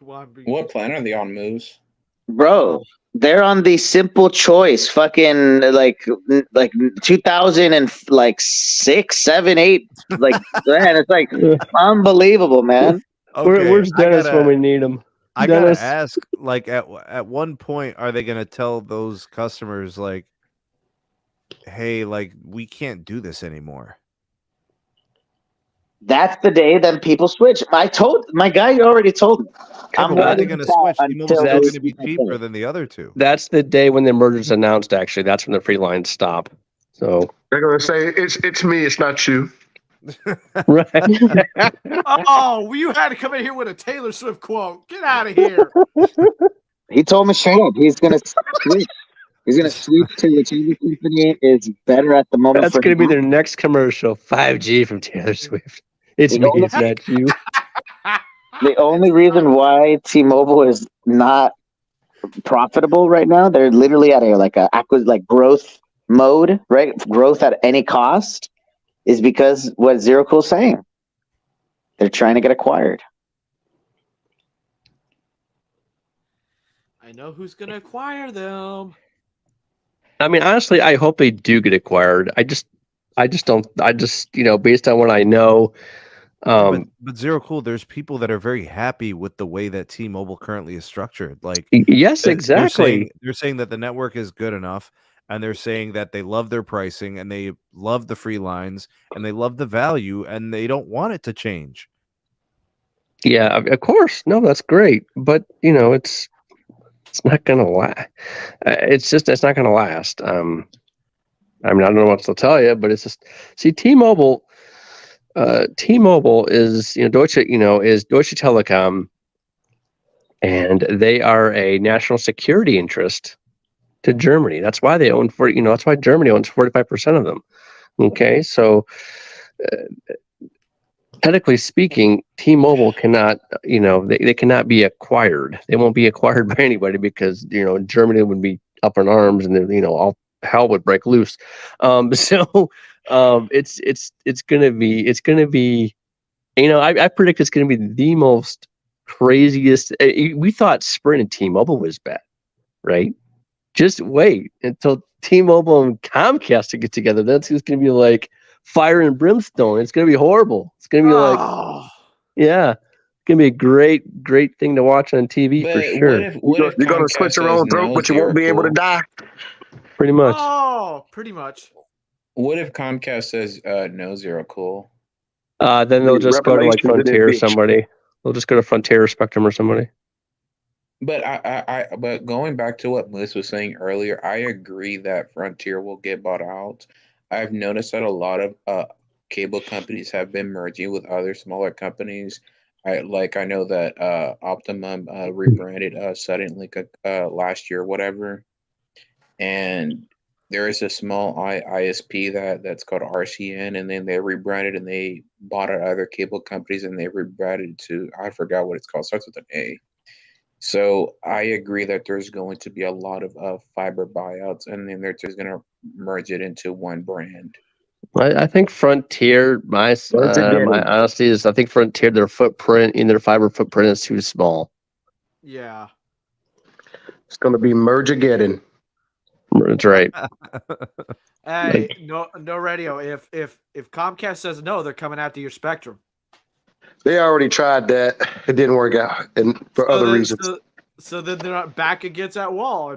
What plan are they on, Moose? Bro, they're on the simple choice, fucking like 2006, 7, 8, like man, it's like unbelievable, man. Okay, Where's Dennis when we need him? I gotta ask, like, at one point, are they gonna tell those customers like, hey, like, we can't do this anymore? That's the day that people switch. I told my guy already told me. Why are they gonna switch? T-Mobile's still gonna be cheaper than the other two. That's the day when the merger's announced. Actually, that's when the free lines stop. So They're gonna say it's me, it's not you. right. Oh, you had to come in here with a Taylor Swift quote. Get out of here. He told me straight up he's gonna switch. He's gonna switch to whichever company is better at the moment. That's gonna be their next commercial. 5G from Taylor Swift. It's me, it's not you. The only reason why T-Mobile is not profitable right now, they're literally at a growth mode, right? Growth at any cost, is because what Zero Cool's saying. They're trying to get acquired. I know who's gonna acquire them. I mean, honestly, I hope they do get acquired. I just don't. Based on what I know. But Zero Cool, there's people that are very happy with the way that T-Mobile currently is structured. Like, yes, exactly. They're saying that the network is good enough, and they're saying that they love their pricing, and they love the free lines, and they love the value, and they don't want it to change. Yeah, of course. No, that's great, but it's not gonna last. It's not gonna last. I mean, I don't know what to tell you, but it's just T-Mobile. T-Mobile is Deutsche Telekom, and they are a national security interest to Germany. That's why they own that's why Germany owns 45% of them. Okay, so technically speaking, T-Mobile cannot, they cannot be acquired. They won't be acquired by anybody because Germany would be up in arms, and then all hell would break loose. It's gonna be I predict it's gonna be the most craziest. We thought Sprint and T-Mobile was bad, right? Just wait until T-Mobile and Comcast to get together. That's just gonna be like fire and brimstone. It's gonna be horrible. It's gonna be it's gonna be a great thing to watch on TV for sure. You're gonna slit your own throat, but you won't be able to die. Pretty much. Oh, pretty much. What if Comcast says no, Zero Cool? Then they'll just go to like Frontier or somebody. They'll just go to Frontier or Spectrum or somebody. But but going back to what Melissa was saying earlier, I agree that Frontier will get bought out. I've noticed that a lot of cable companies have been merging with other smaller companies. I know that Optimum rebranded Suddenlink last year, whatever. And there is a small ISP that's called RCN, and then they rebranded and they bought out other cable companies, and they rebranded to, I forgot what it's called, starts with an A. So I agree that there's going to be a lot of fiber buyouts, and then they're just going to merge it into one brand. I think Frontier, my honesty is, I think Frontier, their fiber footprint is too small. Yeah. It's going to be Mergeageddon. That's right. Hey, no radio. If Comcast says no, they're coming after your spectrum. They already tried that. It didn't work out, and for other reasons. So then they're not back against that wall.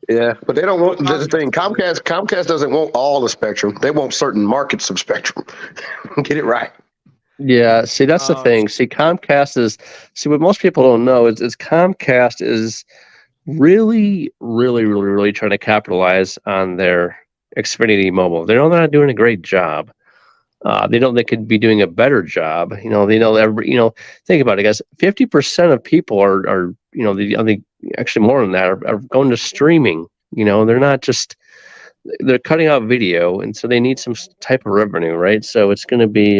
Yeah, but they don't want. That's the thing. Comcast doesn't want all the spectrum. They want certain markets of spectrum. Get it right. Yeah. See, that's the thing. See, Comcast is. See, what most people don't know is Comcast is really trying to capitalize on their Xfinity Mobile. They know they're not doing a great job. They know they could be doing a better job. They know think about it, guys. 50% of people are I think actually more than that are going to streaming. They're not just, they're cutting out video, and so they need some type of revenue, right? So it's going to be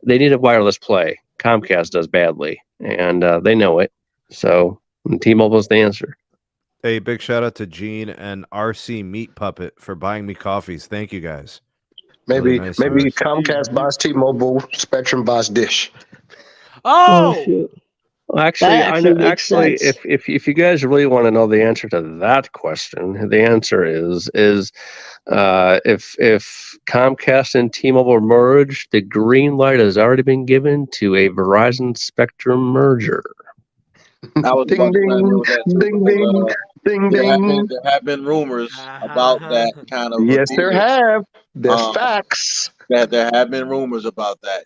they need a wireless play. Comcast does badly, and they know it. So T-Mobile's the answer. Hey, big shout out to Gene and RC Meat Puppet for buying me coffees. Thank you guys. Maybe Really nice Comcast buys T-Mobile, Spectrum buys Dish. Oh, well, actually, I know. Actually, sense. if you guys really want to know the answer to that question, the answer is if Comcast and T-Mobile merge, the green light has already been given to a Verizon Spectrum merger. I was Ding, about to ding, chime in with that too, ding, because, ding, ding. there have been rumors about that kind of. Yes, there have. There's Um, facts. That there have been rumors about that.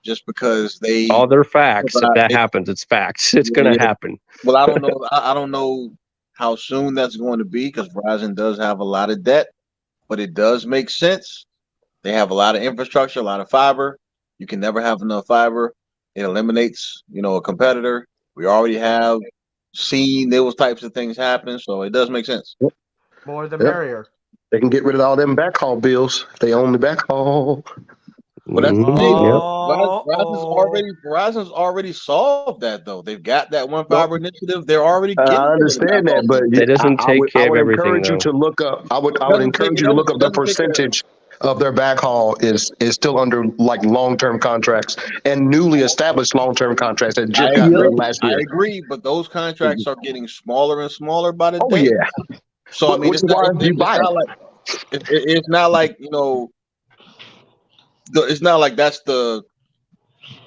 Just because they. All their facts. If that They- happens, it's facts. It's going to happen. Well, I don't know. I don't know how soon that's going to be, because Verizon does have a lot of debt, but it does make sense. They have a lot of infrastructure, a lot of fiber. You can never have enough fiber. It eliminates, a competitor. We already have seen those types of things happen, so it does make sense. more the merrier. They can get rid of all them backhaul bills if they own the backhaul. Well, that's the Mhm, thing. yep. Verizon's already solved that, though. They've got that one fiber initiative. They're already getting. I understand that, but It doesn't take care of everything, encourage you though. to look up. I would Doesn't encourage take- you to look up the doesn't take care of it. percentage of their backhaul is still under like long-term contracts and newly established long-term contracts that just got done last I year. agree, but those contracts are getting smaller and smaller by the Oh day. yeah. So I mean, Which is why you buy it. it's not like it's not like that's the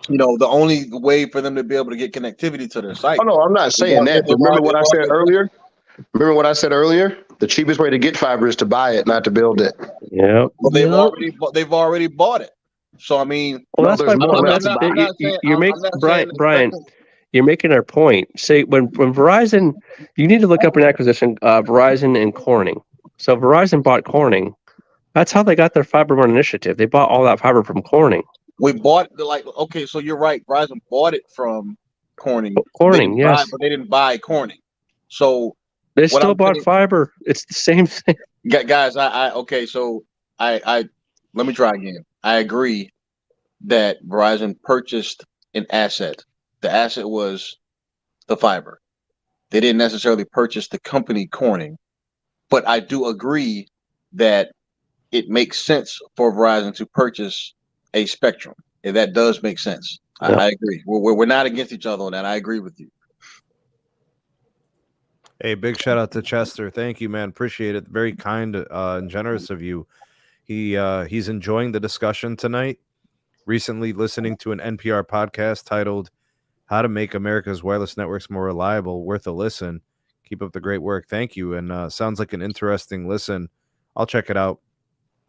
only way for them to be able to get connectivity to their site. Oh no, I'm not saying that. But remember what I said earlier? Remember what I said earlier? The cheapest way to get fiber is to buy it, not to build it. Yep. Well, they've already bought it. So I mean, Well, that's there's my more point. left. You're making Brian. You're making our point. Say when Verizon, you need to look up an acquisition, Verizon and Corning. So Verizon bought Corning. That's how they got their fiber run initiative. They bought all that fiber from Corning. we bought okay, so you're right. Verizon bought it from Corning. Corning, yes. But they didn't buy Corning. So They what still I'm bought saying- fiber. It's the same thing. guys, okay, so I let me try again. I agree that Verizon purchased an asset. The asset was the fiber. They didn't necessarily purchase the company Corning, but I do agree that it makes sense for Verizon to purchase a spectrum. If that does make sense. Yeah. I agree. We're not against each other on that. I agree with you. Hey, big shout out to Chester. Thank you, man. Appreciate it. Very kind and generous of you. He's enjoying the discussion tonight. Recently listening to an NPR podcast titled "How to Make America's Wireless Networks More Reliable." Worth a listen. Keep up the great work. Thank you. And sounds like an interesting listen. I'll check it out.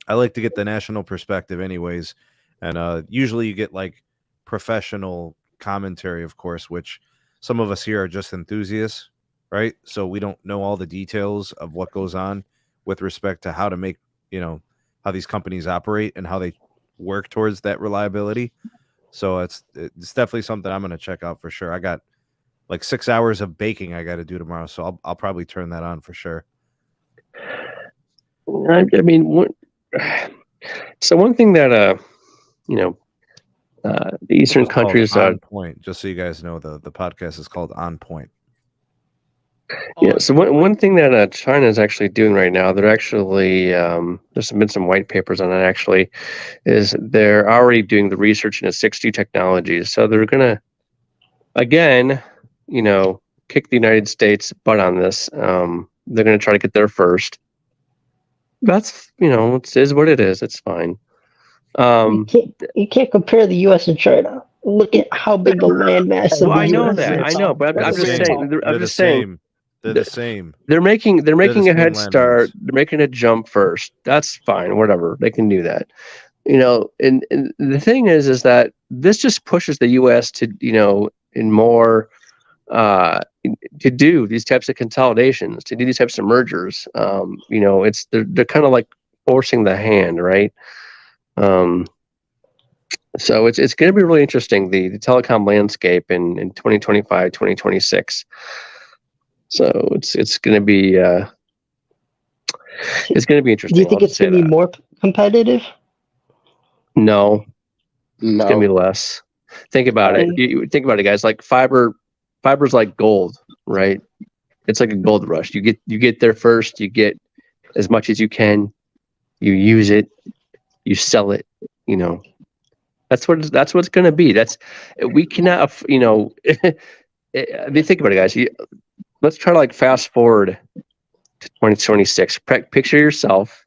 I like to get the national perspective anyways. And usually you get like professional commentary, of course, which some of us here are just enthusiasts, right? So we don't know all the details of what goes on with respect to how to make, how these companies operate and how they work towards that reliability. So it's definitely something I'm going to check out for sure. I got like 6 hours of baking I got to do tomorrow, so I'll probably turn that on for sure. I mean, so one thing that the Eastern It's called countries On Point. Just so you guys know, the podcast is called On Point. Yeah. So one thing that China is actually doing right now, they're actually there's been some white papers on it. Actually, is they're already doing the research into 6G technologies. So they're gonna again, kick the United States butt on this. They're going to try to get there first. That's, it is what it is. It's fine. You can't compare the U.S. and China. Look at how big the landmass of the I know US that. is. I know, but I'm just saying. They're the same. They're the same. They're making a head start. landmass. They're making a jump first. That's fine. Whatever. They can do that. And the thing is that this just pushes the U.S. to, in more, to do these types of consolidations, to do these types of mergers. They're kind of like forcing the hand, right? So it's going to be really interesting, the telecom landscape in 2025, 2026. So it's going to be interesting. Do you think it's going to be more competitive? No, it's going to be less. Think about it. You think about it, guys. Like fiber's like gold, right? It's like a gold rush. You get there first. You get as much as you can. You use it. You sell it. That's what it's going to be. We cannot. I mean, think about it, guys. Let's try to fast forward to 2026. Picture yourself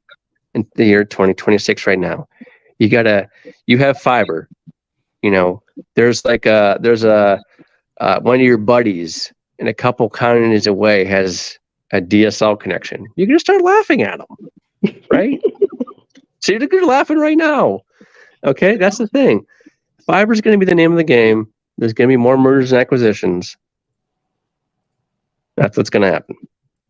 in the year 2026 right now. You have fiber. There's a one of your buddies in a couple continents away has a DSL connection. You're gonna start laughing at them, right? So you're laughing right now. Okay, that's the thing. Fiber is going to be the name of the game. There's going to be more mergers and acquisitions. That's what's going to happen.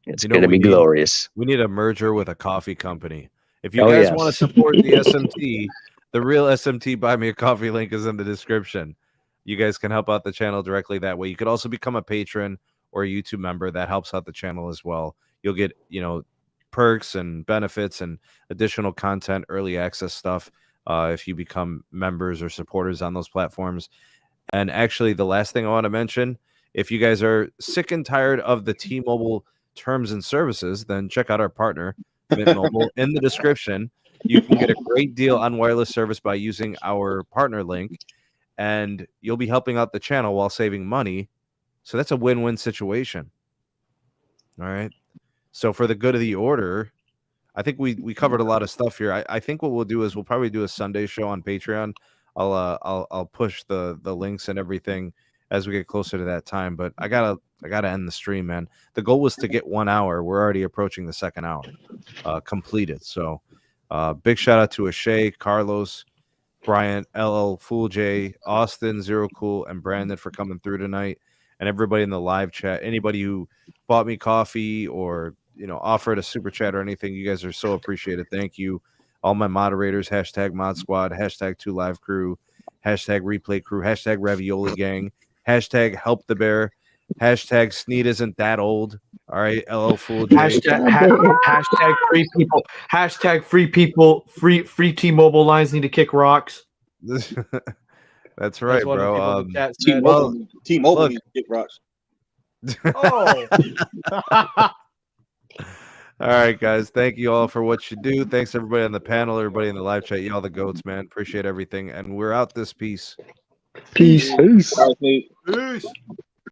It's going to be glorious. We need a merger with a coffee company. If you guys want to support the SMT, the real SMT Buy Me a Coffee link is in the description. You guys can help out the channel directly that way. You could also become a patron or a YouTube member. That helps out the channel as well. You'll get, perks and benefits and additional content, early access stuff if you become members or supporters on those platforms. And actually, the last thing I want to mention, if you guys are sick and tired of the T-Mobile terms and services, then check out our partner, Mint Mobile, in the description. You can get a great deal on wireless service by using our partner link, and you'll be helping out the channel while saving money. So that's a win-win situation. All right. So for the good of the order, I think we covered a lot of stuff here. I think what we'll do is we'll probably do a Sunday show on Patreon. I'll push the links and everything as we get closer to that time. But I gotta end the stream, man. The goal was to get 1 hour. We're already approaching the second hour completed. So big shout out to Ashay, Carlos, Bryant, LL, Fool J, Austin, Zero Cool, and Brandon for coming through tonight, and everybody in the live chat. Anybody who bought me coffee or offered a super chat or anything, you guys are so appreciated. Thank you. All my moderators, hashtag Mod Squad, hashtag 2Live Crew, hashtag Replay Crew, hashtag Ravioli Gang, hashtag Help the Bear, hashtag Sneed Isn't That Old. All right, LL Fool J. Hashtag free people. Hashtag free people. Free T-Mobile lines need to kick rocks. That's right, bro. T-Mobile needs to kick rocks. Oh. All right, guys. Thank you all for what you do. Thanks everybody on the panel, everybody in the live chat. Y'all the goats, man. Appreciate everything. And we're out this piece. Peace. Peace. Peace.